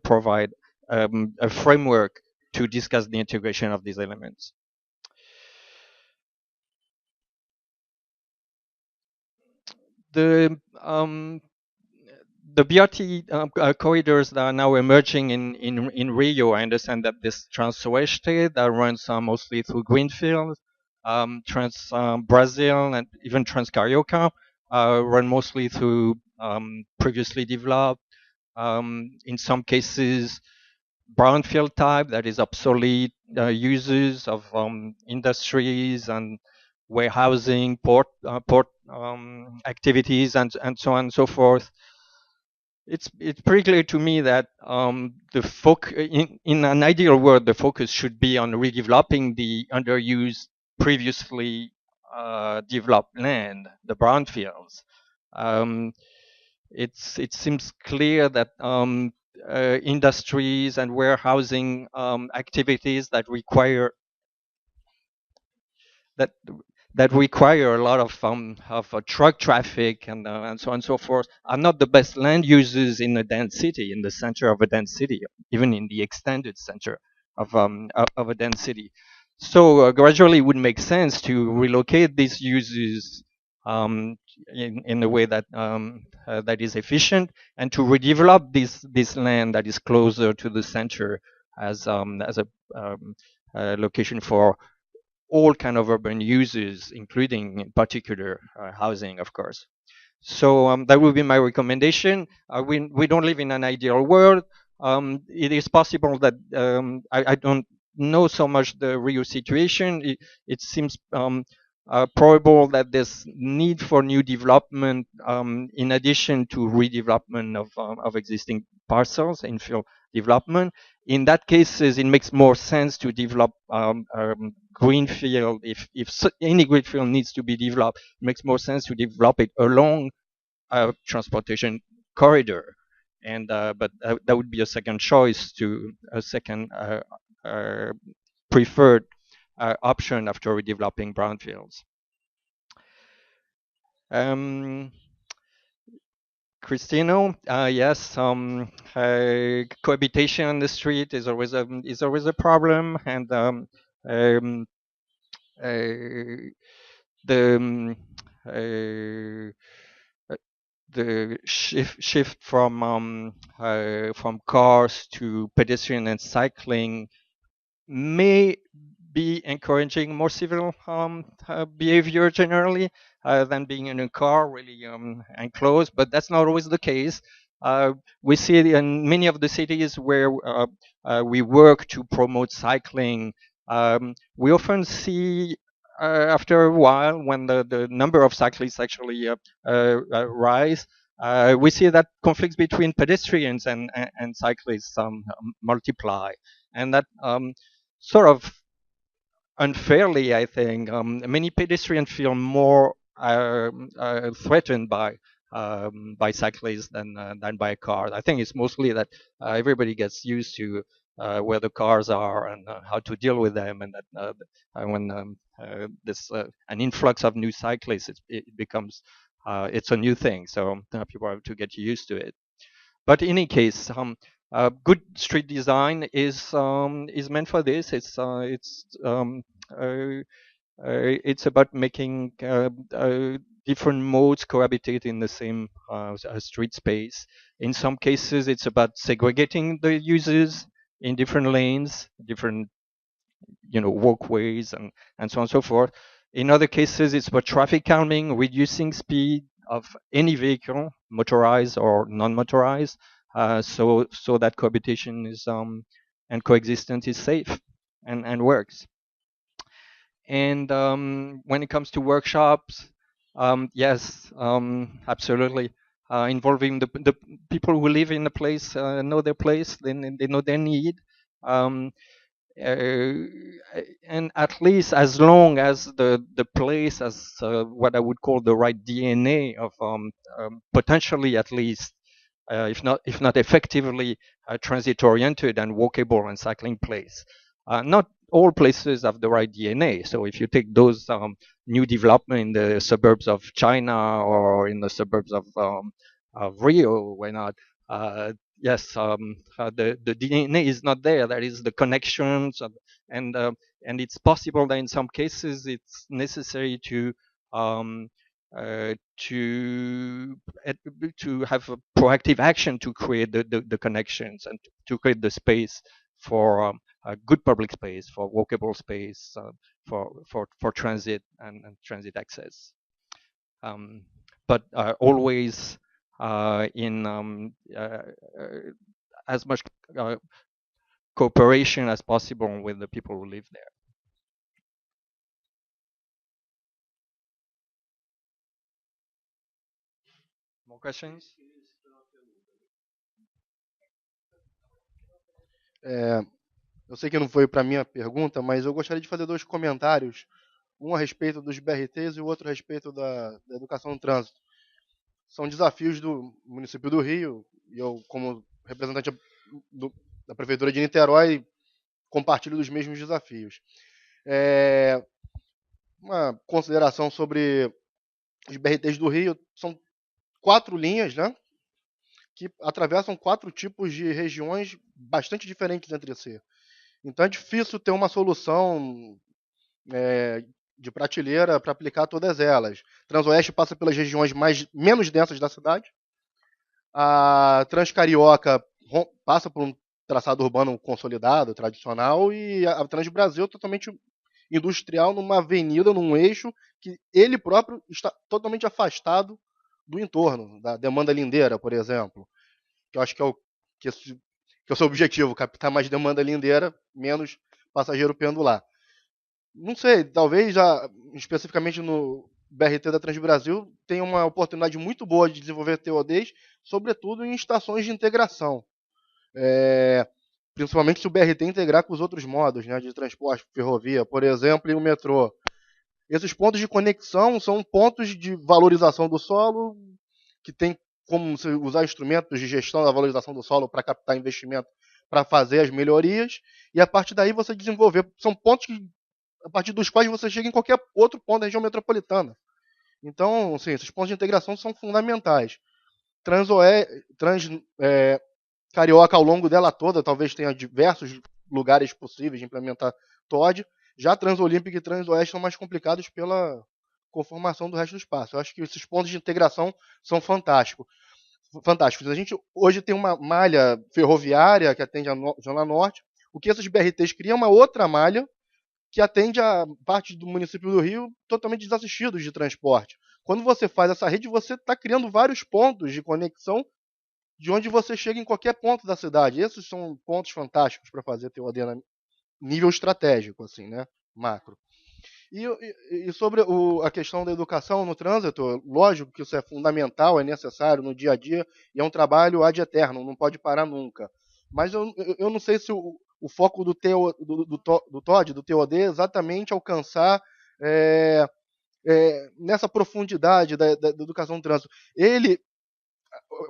provide a framework to discuss the integration of these elements. The BRT corridors that are now emerging in Rio, I understand that this Trans-Oeste that runs mostly through Greenfield, Trans-Brazil, and even Trans-Carioca run mostly through previously developed, in some cases, brownfield type, that is obsolete uses of industries and warehousing, port activities, and so on and so forth. It's pretty clear to me that in an ideal world, the focus should be on redeveloping the underused, previously developed land, the brownfields. It seems clear that industries and warehousing activities that require that require a lot of truck traffic and so on and so forth are not the best land uses in a dense city, in the center of a dense city, even in the extended center of a dense city. So gradually, it would make sense to relocate these uses in a way that that is efficient, and to redevelop this land that is closer to the center as a location for all kind of urban uses, including in particular housing, of course. So that would be my recommendation. We don't live in an ideal world. It is possible that I don't know so much the real situation. It seems probable that there's need for new development in addition to redevelopment of existing parcels, infill development. In that cases, it makes more sense to develop greenfield. If any greenfield needs to be developed, it makes more sense to develop it along a transportation corridor. And but that would be a second choice, to a second preferred option after redeveloping brownfields. Cristino, yes, cohabitation on the street is always a problem, and the shift from cars to pedestrian and cycling may be encouraging more civil behavior generally than being in a car really enclosed, but that's not always the case. We see it in many of the cities where we work to promote cycling. We often see after a while, when the number of cyclists actually rise, we see that conflicts between pedestrians and cyclists multiply, and that sort of unfairly, I think, many pedestrians feel more threatened by cyclists than by cars. I think it's mostly that everybody gets used to where the cars are and how to deal with them, and that when there's an influx of new cyclists, it becomes it's a new thing. So people have to get used to it. But in any case, good street design is meant for this. It's about making different modes cohabitate in the same street space. In some cases, it's about segregating the users in different lanes, different walkways, and so on and so forth. In other cases, it's about traffic calming, reducing speed of any vehicle, motorized or non-motorized, so that cohabitation is and coexistence is safe and works. And when it comes to workshops, yes, absolutely. Involving the people who live in the place, know their place, they know their need. And at least as long as the place has what I would call the right DNA of potentially, at least if not effectively transit oriented and walkable and cycling place. Not all places have the right DNA. So if you take those new development in the suburbs of China or in the suburbs of Rio, why not? Yes, the DNA is not there. That is the connections, and it's possible that in some cases it's necessary to have a proactive action to create the connections and to create the space for a good public space, for walkable space, for transit and transit access. But always in as much cooperation as possible with the people who live there. More questions? Eu sei que não foi para minha pergunta, mas eu gostaria de fazer dois comentários, um a respeito dos BRTs e o outro a respeito da educação no trânsito. São desafios do município do Rio, e eu, como representante da Prefeitura de Niterói, compartilho dos mesmos desafios. uma consideração sobre os BRTs do Rio. São 4 linhas, né, que atravessam 4 tipos de regiões bastante diferentes entre si. Então é difícil ter uma solução de prateleira para aplicar todas elas. Transoeste passa pelas regiões menos densas da cidade. A Transcarioca passa por um traçado urbano consolidado, tradicional, e a Transbrasil totalmente industrial, numa avenida, num eixo que ele próprio está totalmente afastado do entorno, da demanda lindeira, por exemplo. Que eu acho que é o seu objetivo, captar mais demanda lindeira, menos passageiro pendular. Não sei, talvez especificamente no BRT da Transbrasil tenha uma oportunidade muito boa de desenvolver TODs, sobretudo em estações de integração. Principalmente se o BRT integrar com os outros modos, né, de transporte, ferrovia, por exemplo, e o metrô. Esses pontos de conexão são pontos de valorização do solo, que tem como usar instrumentos de gestão da valorização do solo para captar investimento, para fazer as melhorias, e a partir daí você desenvolver. São pontos a partir dos quais você chega em qualquer outro ponto da região metropolitana. Então, sim, esses pontos de integração são fundamentais. Carioca, ao longo dela toda, talvez tenha diversos lugares possíveis de implementar TOD. Já Transolímpica e Transoeste são mais complicados pela conformação do resto do espaço. Eu acho que esses pontos de integração são fantásticos. A gente hoje tem uma malha ferroviária que atende a Zona Norte. O que esses BRTs criam é uma outra malha que atende a parte do município do Rio totalmente desassistidos de transporte. Quando você faz essa rede, você está criando vários pontos de conexão de onde você chega em qualquer ponto da cidade. Esses são pontos fantásticos para fazer TOD a nível estratégico, assim, né, macro. E sobre a questão da educação no trânsito, lógico que isso é fundamental, é necessário no dia a dia, e é um trabalho ad eterno, não pode parar nunca. Mas eu não sei se o foco do TOD, do TOD, é exatamente alcançar nessa profundidade da educação no trânsito.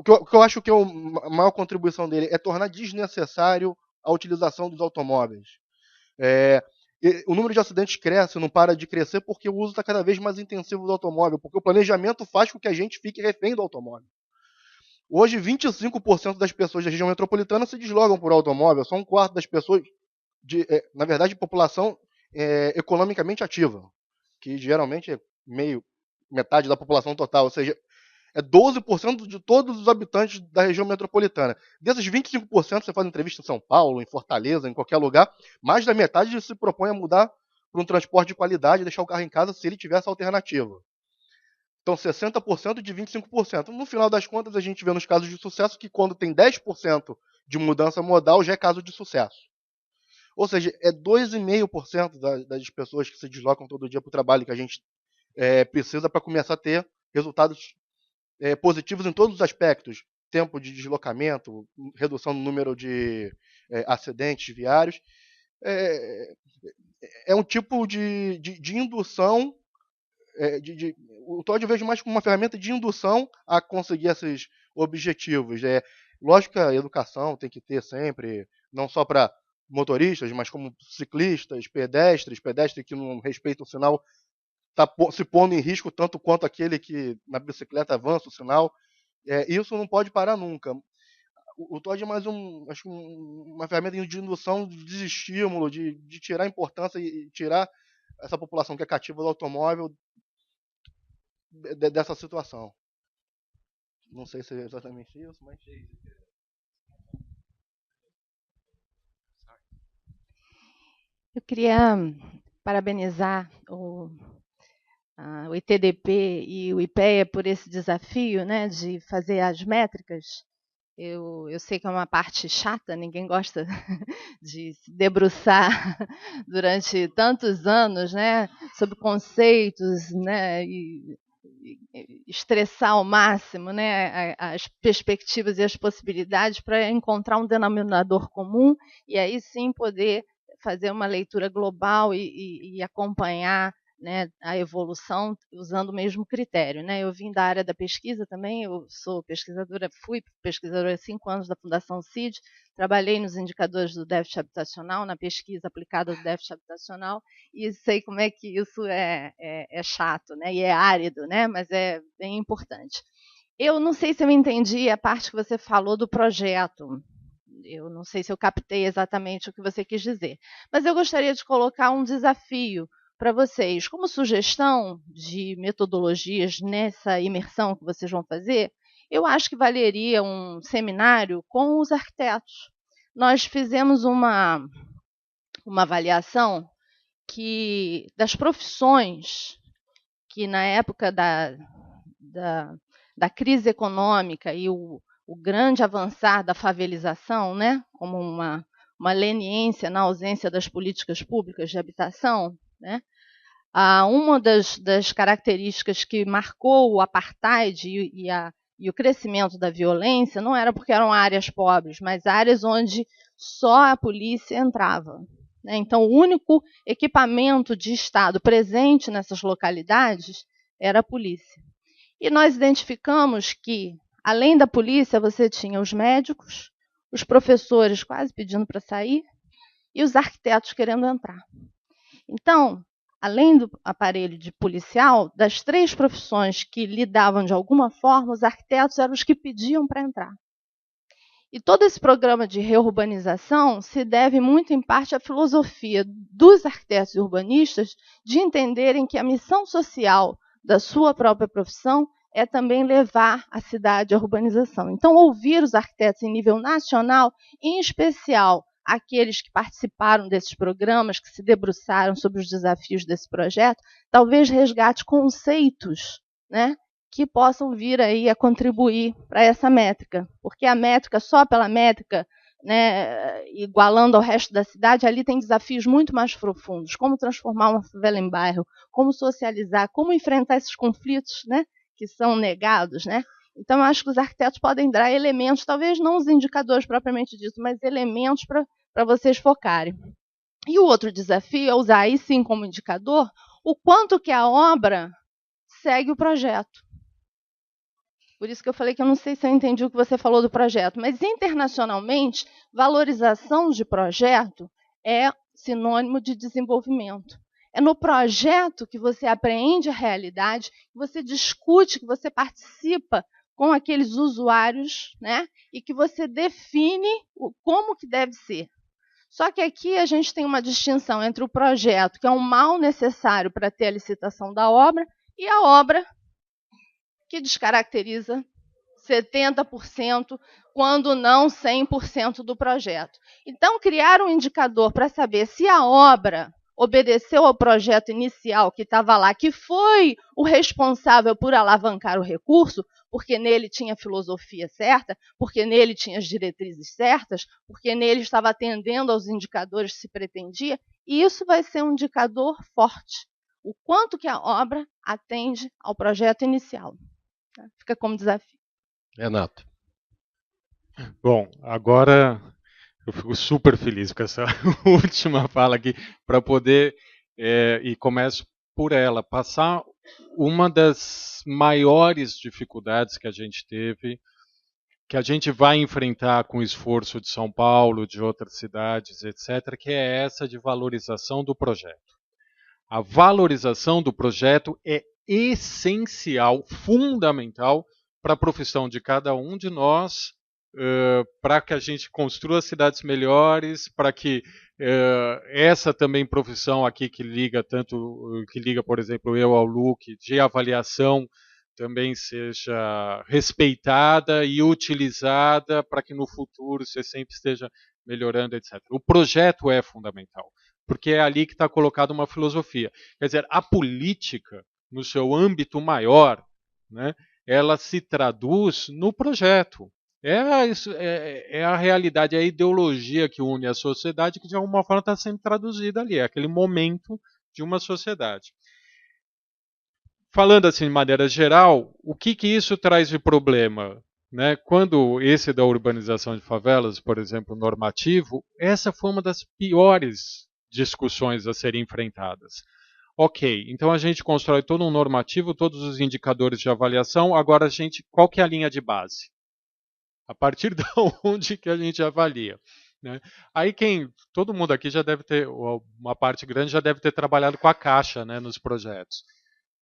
O que eu acho que a maior contribuição dele é tornar desnecessário a utilização dos automóveis. O número de acidentes cresce, não para de crescer, porque o uso está cada vez mais intensivo do automóvel, porque o planejamento faz com que a gente fique refém do automóvel. Hoje, 25% das pessoas da região metropolitana se deslocam por automóvel, só 1/4 das pessoas, na verdade, população economicamente ativa, que geralmente é metade da população total, ou seja, é 12% de todos os habitantes da região metropolitana. Desses 25%, você faz entrevista em São Paulo, em Fortaleza, em qualquer lugar, mais da metade se propõe a mudar para um transporte de qualidade e deixar o carro em casa se ele tiver essa alternativa. Então, 60% de 25%. No final das contas, a gente vê nos casos de sucesso que quando tem 10% de mudança modal, já é caso de sucesso. Ou seja, é 2,5% das pessoas que se deslocam todo dia para o trabalho que a gente precisa para começar a ter resultados positivos em todos os aspectos. Tempo de deslocamento, redução no número de acidentes viários. É um tipo de indução. O TOD eu vejo mais como uma ferramenta de indução a conseguir esses objetivos. Lógico que a educação tem que ter sempre, não só para motoristas, mas como ciclistas, pedestres que não respeitam o sinal, está se pondo em risco tanto quanto aquele que na bicicleta avança o sinal. Isso não pode parar nunca. O TOD é mais uma ferramenta de indução, de desestímulo, de tirar a importância e tirar essa população que é cativa do automóvel dessa situação. Não sei se é exatamente isso, mas... Eu queria parabenizar o ITDP e o IPEA por esse desafio, né, de fazer as métricas. Eu sei que é uma parte chata, ninguém gosta de se debruçar durante tantos anos, né, sobre conceitos, né, e estressar ao máximo, né, as perspectivas e as possibilidades para encontrar um denominador comum e aí sim poder fazer uma leitura global e acompanhar né, a evolução usando o mesmo critério, né? Eu vim da área da pesquisa também, eu sou pesquisadora, fui pesquisadora há 5 anos da Fundação CID, trabalhei nos indicadores do déficit habitacional, na pesquisa aplicada do déficit habitacional, e sei como é que isso é chato, né? E é árido, né? Mas é bem importante. Eu não sei se eu entendi a parte que você falou do projeto. Eu não sei se eu captei exatamente o que você quis dizer, mas eu gostaria de colocar um desafio para vocês, como sugestão de metodologias nessa imersão que vocês vão fazer. Eu acho que valeria um seminário com os arquitetos. Nós fizemos uma avaliação das profissões que, na época da crise econômica e o grande avançar da favelização, né, como uma leniência na ausência das políticas públicas de habitação, né, uma das características que marcou o apartheid e o crescimento da violência não era porque eram áreas pobres, mas áreas onde só a polícia entrava. Né? Então, o único equipamento de Estado presente nessas localidades era a polícia. E nós identificamos que, além da polícia, você tinha os médicos, os professores quase pedindo para sair e os arquitetos querendo entrar. Então, além do aparelho de policial, das 3 profissões que lidavam de alguma forma, os arquitetos eram os que pediam para entrar. E todo esse programa de reurbanização se deve muito em parte à filosofia dos arquitetos e urbanistas de entenderem que a missão social da sua própria profissão é também levar a cidade à urbanização. Então, ouvir os arquitetos em nível nacional, em especial aqueles que participaram desses programas, que se debruçaram sobre os desafios desse projeto, talvez resgate conceitos, né, que possam vir aí a contribuir para essa métrica. Porque a métrica, só pela métrica, né, igualando ao resto da cidade, ali tem desafios muito mais profundos. Como transformar uma favela em bairro, como socializar, como enfrentar esses conflitos, né, que são negados, né? Então, eu acho que os arquitetos podem dar elementos, talvez não os indicadores propriamente disso, mas elementos para vocês focarem. E o outro desafio é usar aí sim como indicador o quanto que a obra segue o projeto. Por isso que eu falei que eu não sei se eu entendi o que você falou do projeto, mas internacionalmente, valorização de projeto é sinônimo de desenvolvimento. É no projeto que você apreende a realidade, que você discute, que você participa com aqueles usuários, né? E que você define como que deve ser. Só que aqui a gente tem uma distinção entre o projeto, que é um mal necessário para ter a licitação da obra, e a obra que descaracteriza 70%, quando não 100% do projeto. Então, criar um indicador para saber se a obra obedeceu ao projeto inicial que estava lá, que foi o responsável por alavancar o recurso, porque nele tinha a filosofia certa, porque nele tinha as diretrizes certas, porque nele estava atendendo aos indicadores que se pretendia, e isso vai ser um indicador forte. O quanto que a obra atende ao projeto inicial. Fica como desafio. Renato. Bom, agora eu fico super feliz com essa última fala aqui, para poder, e começo por ela, passar uma das maiores dificuldades que a gente teve, que a gente vai enfrentar com o esforço de São Paulo, de outras cidades, etc., que é essa de valorização do projeto. A valorização do projeto é essencial, fundamental, para a profissão de cada um de nós, para que a gente construa cidades melhores, para que essa também profissão aqui que liga, por exemplo, eu ao Luke, de avaliação, também seja respeitada e utilizada para que no futuro você sempre esteja melhorando, etc. O projeto é fundamental, porque é ali que está colocada uma filosofia. Quer dizer, a política, no seu âmbito maior, né, ela se traduz no projeto. É a realidade, é a ideologia que une a sociedade, que de alguma forma está sendo traduzida ali, é aquele momento de uma sociedade. Falando assim de maneira geral, o que isso traz de problema? Né? Quando esse da urbanização de favelas, por exemplo, normativo, essa foi uma das piores discussões a serem enfrentadas. Ok, então a gente constrói todo um normativo, todos os indicadores de avaliação, agora qual que é a linha de base? A partir de onde que a gente avalia? Né? Aí todo mundo aqui já deve ter, uma parte grande já deve ter trabalhado com a Caixa, né, nos projetos.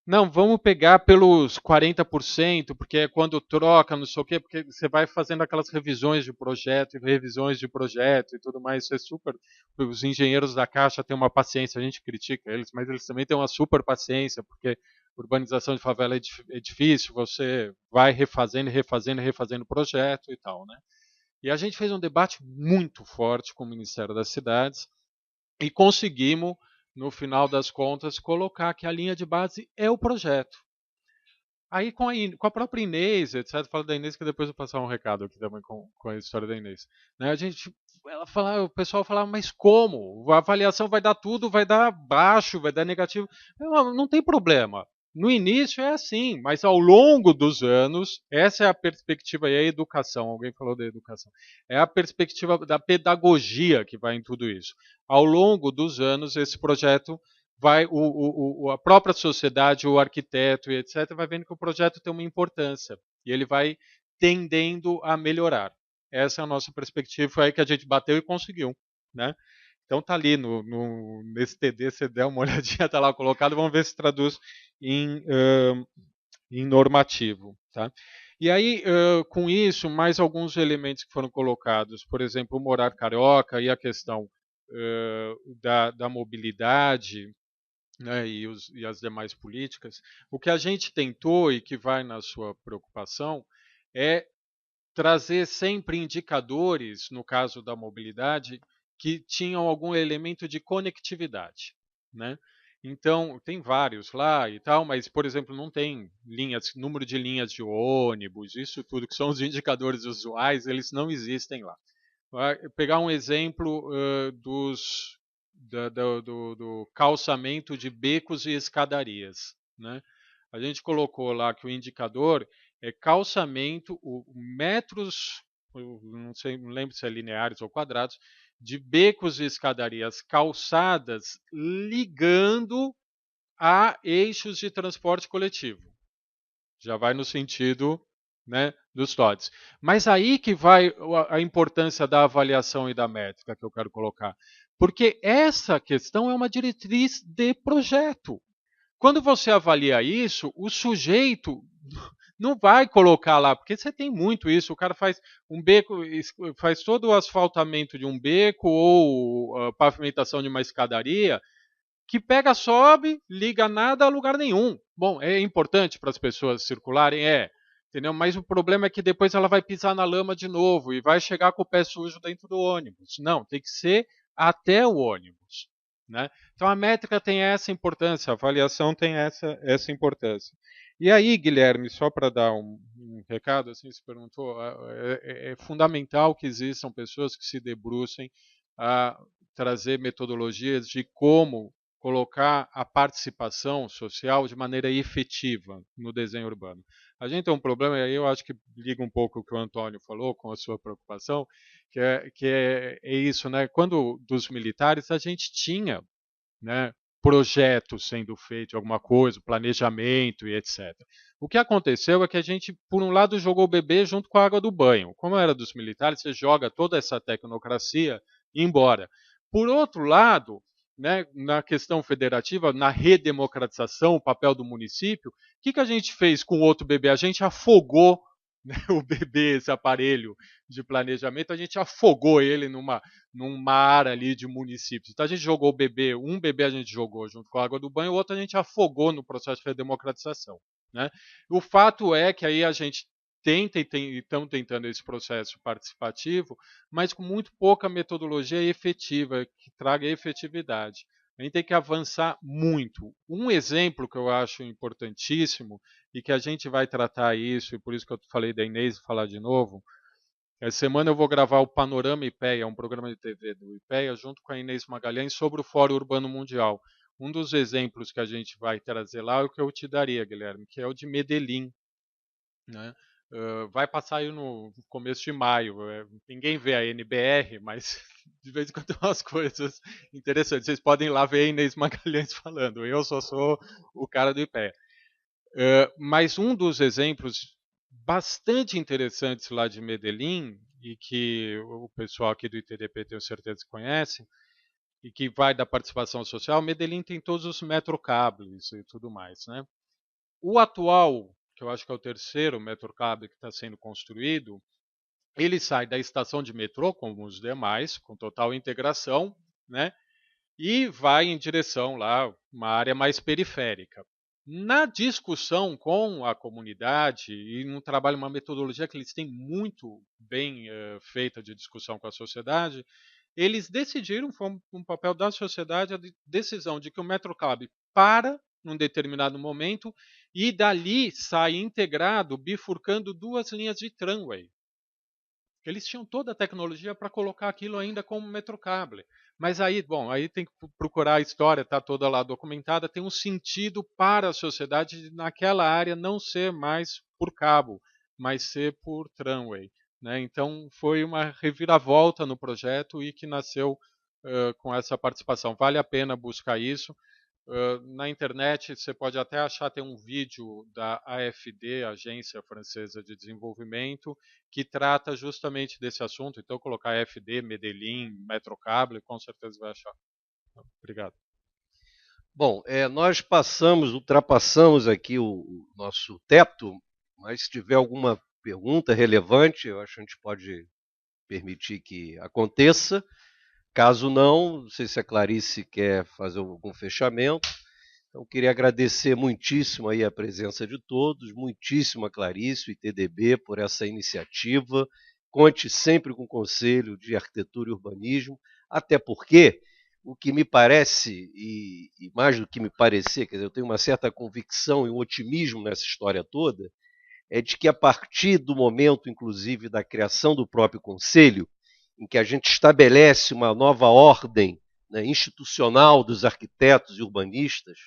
Não, vamos pegar pelos 40%, porque é quando troca, não sei o quê, porque você vai fazendo aquelas revisões de projeto e tudo mais, isso é super. Os engenheiros da Caixa têm uma paciência, a gente critica eles, mas eles também têm uma super paciência, porque urbanização de favela é difícil, você vai refazendo o projeto e tal, né? E a gente fez um debate muito forte com o Ministério das Cidades e conseguimos, no final das contas, colocar que a linha de base é o projeto. Aí com a própria Inês, etc., falo da Inês que depois eu vou passar um recado aqui também com a história da Inês. Né, o pessoal falava, mas como? A avaliação vai dar tudo, vai dar baixo, vai dar negativo. Não tem problema. No início é assim, mas ao longo dos anos, essa é a perspectiva, e a educação, alguém falou da educação, é a perspectiva da pedagogia que vai em tudo isso. Ao longo dos anos, esse projeto a própria sociedade, o arquiteto e etc., vai vendo que o projeto tem uma importância e ele vai tendendo a melhorar. Essa é a nossa perspectiva, foi aí que a gente bateu e conseguiu. Né? Então tá ali nesse TD, você der uma olhadinha, tá lá colocado, vamos ver se traduz em normativo. Tá? E aí, com isso, mais alguns elementos que foram colocados, por exemplo, o morar carioca e a questão da mobilidade, né, e as demais políticas, o que a gente tentou e que vai na sua preocupação é trazer sempre indicadores, no caso da mobilidade, que tinham algum elemento de conectividade, né? Então, tem vários lá e tal, mas, por exemplo, não tem número de linhas de ônibus, isso tudo que são os indicadores usuais, eles não existem lá. Vai pegar um exemplo do calçamento de becos e escadarias. Né? A gente colocou lá que o indicador é calçamento, metros, não lembro se é lineares ou quadrados, de becos e escadarias calçadas ligando a eixos de transporte coletivo. Já vai no sentido, né, dos TODs. Mas aí que vai a importância da avaliação e da métrica que eu quero colocar. Porque essa questão é uma diretriz de projeto. Quando você avalia isso, o sujeito não vai colocar lá, porque você tem muito isso, o cara faz um beco, faz todo o asfaltamento de um beco ou a pavimentação de uma escadaria, que pega, sobe, liga nada a lugar nenhum. Bom, é importante para as pessoas circularem? É. Entendeu? Mas o problema é que depois ela vai pisar na lama de novo e vai chegar com o pé sujo dentro do ônibus. Não, tem que ser até o ônibus. Né? Então a métrica tem essa importância, a avaliação tem essa importância. E aí, Guilherme, só para dar um recado, assim, você perguntou, é fundamental que existam pessoas que se debrucem a trazer metodologias de como colocar a participação social de maneira efetiva no desenho urbano. A gente tem um problema, e aí eu acho que liga um pouco o que o Antônio falou com a sua preocupação, que é isso, né? Quando dos militares a gente tinha, né, projetos sendo feitos, alguma coisa, planejamento e etc. O que aconteceu é que a gente, por um lado, jogou o bebê junto com a água do banho. Como era dos militares, você joga toda essa tecnocracia embora. Por outro lado, né, na questão federativa, na redemocratização, o papel do município, o que a gente fez com o outro bebê? A gente afogou, né, o bebê, esse aparelho de planejamento, a gente afogou ele numa área ali de municípios. Então a gente jogou o bebê, um bebê a gente jogou junto com a água do banho, o outro a gente afogou no processo de redemocratização. Né? O fato é que aí a gente estão tentando esse processo participativo, mas com muito pouca metodologia efetiva, que traga efetividade. A gente tem que avançar muito. Um exemplo que eu acho importantíssimo, e que a gente vai tratar isso, e por isso que eu falei da Inês, falar de novo, essa semana eu vou gravar o Panorama IPEA, um programa de TV do IPEA, junto com a Inês Magalhães, sobre o Fórum Urbano Mundial. Um dos exemplos que a gente vai trazer lá é o que eu te daria, Guilherme, que é o de Medellín. Né? Vai passar aí no começo de maio. Ninguém vê a NBR, mas de vez em quando tem umas coisas interessantes. Vocês podem ir lá ver a Inês Magalhães falando. Eu só sou o cara do IPEA. Mas um dos exemplos bastante interessantes lá de Medellín, e que o pessoal aqui do ITDP tenho certeza que conhece, e que vai da participação social, Medellín tem todos os metrocables e tudo mais, né? O atual, que eu acho que é o terceiro metrocable que está sendo construído, ele sai da estação de metrô, como os demais, com total integração, né? E vai em direção lá, uma área mais periférica. Na discussão com a comunidade e num trabalho, uma metodologia que eles têm muito bem feita de discussão com a sociedade, eles decidiram, foi um papel da sociedade, a decisão de que o metrocable para num determinado momento e dali sai integrado, bifurcando 2 linhas de tramway. Eles tinham toda a tecnologia para colocar aquilo ainda como metrocable. Mas aí, bom, aí tem que procurar a história, está toda lá documentada, tem um sentido para a sociedade naquela área não ser mais por cabo, mas ser por tramway, né? Então foi uma reviravolta no projeto e que nasceu com essa participação. Vale a pena buscar isso. Na internet você pode até achar, tem um vídeo da AFD, Agência Francesa de Desenvolvimento, que trata justamente desse assunto. Então, colocar AFD, Medellín, Metrocable, com certeza vai achar. Obrigado. Bom, nós ultrapassamos aqui o nosso teto, mas se tiver alguma pergunta relevante, eu acho que a gente pode permitir que aconteça. Caso não sei se a Clarice quer fazer algum fechamento. Então, queria agradecer muitíssimo aí a presença de todos, muitíssimo a Clarice, o ITDB, por essa iniciativa. Conte sempre com o Conselho de Arquitetura e Urbanismo, até porque o que me parece, e mais do que me parecer, quer dizer, eu tenho uma certa convicção e um otimismo nessa história toda, é de que a partir do momento, inclusive, da criação do próprio Conselho, em que a gente estabelece uma nova ordem, né, institucional dos arquitetos e urbanistas,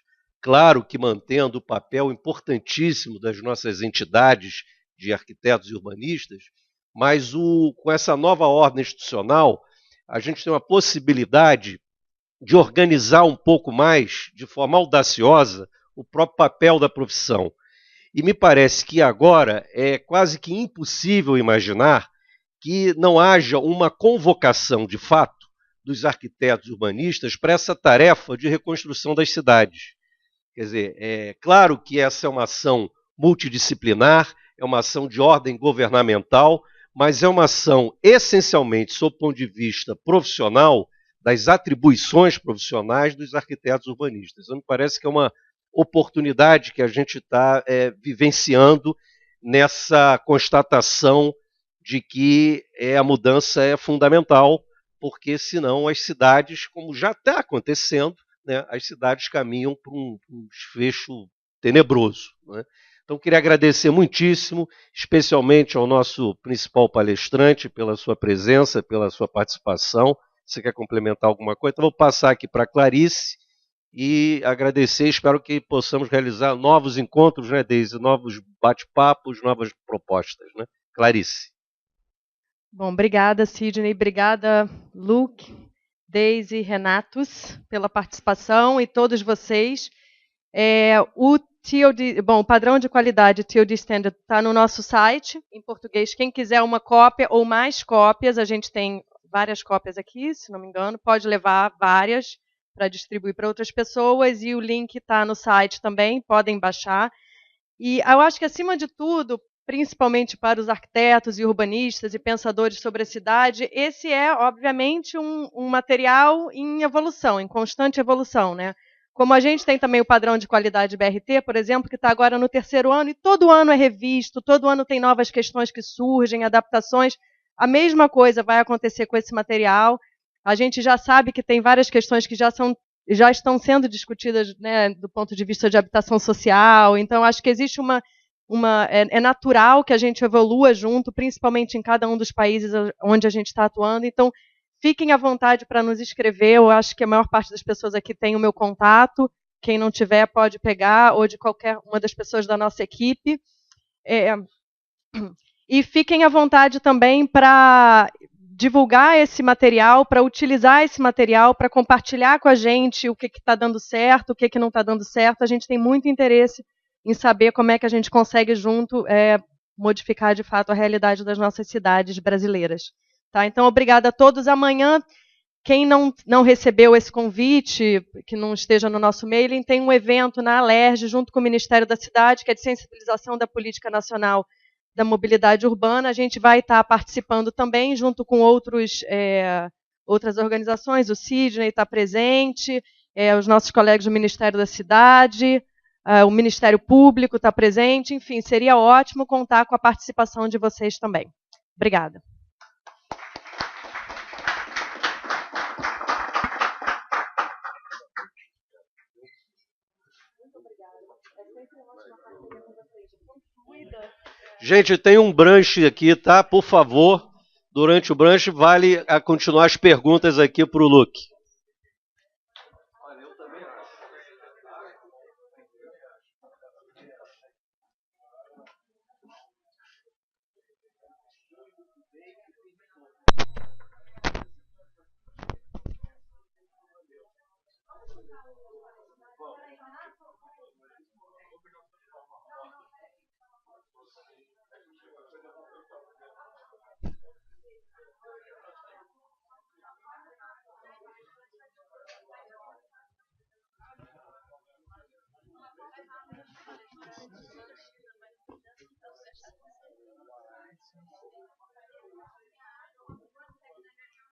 claro que mantendo o papel importantíssimo das nossas entidades de arquitetos e urbanistas, mas com essa nova ordem institucional, a gente tem uma possibilidade de organizar um pouco mais, de forma audaciosa, o próprio papel da profissão. E me parece que agora é quase que impossível imaginar que não haja uma convocação, de fato, dos arquitetos urbanistas para essa tarefa de reconstrução das cidades. Quer dizer, é claro que essa é uma ação multidisciplinar, é uma ação de ordem governamental, mas é uma ação essencialmente, sob o ponto de vista profissional, das atribuições profissionais dos arquitetos urbanistas. Então, me parece que é uma oportunidade que a gente está vivenciando nessa constatação de que a mudança é fundamental, porque senão as cidades, como já está acontecendo, né, as cidades caminham para um desfecho tenebroso, né? Então, queria agradecer muitíssimo, especialmente ao nosso principal palestrante, pela sua presença, pela sua participação. Você quer complementar alguma coisa? Então, vou passar aqui para a Clarice e agradecer. Espero que possamos realizar novos encontros, né, Deise? Novos bate-papos, novas propostas, né? Clarice. Bom, obrigada, Sidney. Obrigada, Luke, Deise, Renatos, pela participação e todos vocês. O TOD, o padrão de qualidade TOD Standard está no nosso site, em português. Quem quiser uma cópia ou mais cópias, a gente tem várias cópias aqui, se não me engano, pode levar várias para distribuir para outras pessoas, e o link está no site também, podem baixar. E eu acho que, acima de tudo, principalmente para os arquitetos e urbanistas e pensadores sobre a cidade, esse é, obviamente, um material em evolução, em constante evolução, né? Como a gente tem também o padrão de qualidade BRT, por exemplo, que está agora no 3º ano, e todo ano é revisto, todo ano tem novas questões que surgem, adaptações. A mesma coisa vai acontecer com esse material. A gente já sabe que tem várias questões que já estão sendo discutidas, né, do ponto de vista de habitação social. Então, acho que existe é natural que a gente evolua junto, principalmente em cada um dos países onde a gente está atuando. Então, fiquem à vontade para nos escrever. Eu acho que a maior parte das pessoas aqui tem o meu contato. Quem não tiver pode pegar, ou de qualquer uma das pessoas da nossa equipe. E fiquem à vontade também para divulgar esse material, para utilizar esse material, para compartilhar com a gente o que está dando certo, o que não está dando certo. A gente tem muito interesse em saber como é que a gente consegue junto modificar de fato a realidade das nossas cidades brasileiras. Tá? Então, obrigada a todos. Amanhã, quem não recebeu esse convite, que não esteja no nosso mailing, tem um evento na Alerj, junto com o Ministério da Cidade, que é de sensibilização da Política Nacional da Mobilidade Urbana. A gente vai estar participando também, junto com outras organizações. O Sidney está presente, os nossos colegas do Ministério da Cidade, o Ministério Público está presente. Enfim, seria ótimo contar com a participação de vocês também. Obrigada. Gente, tem um brunch aqui, tá? Por favor, durante o brunch, vale a continuar as perguntas aqui para o Luke.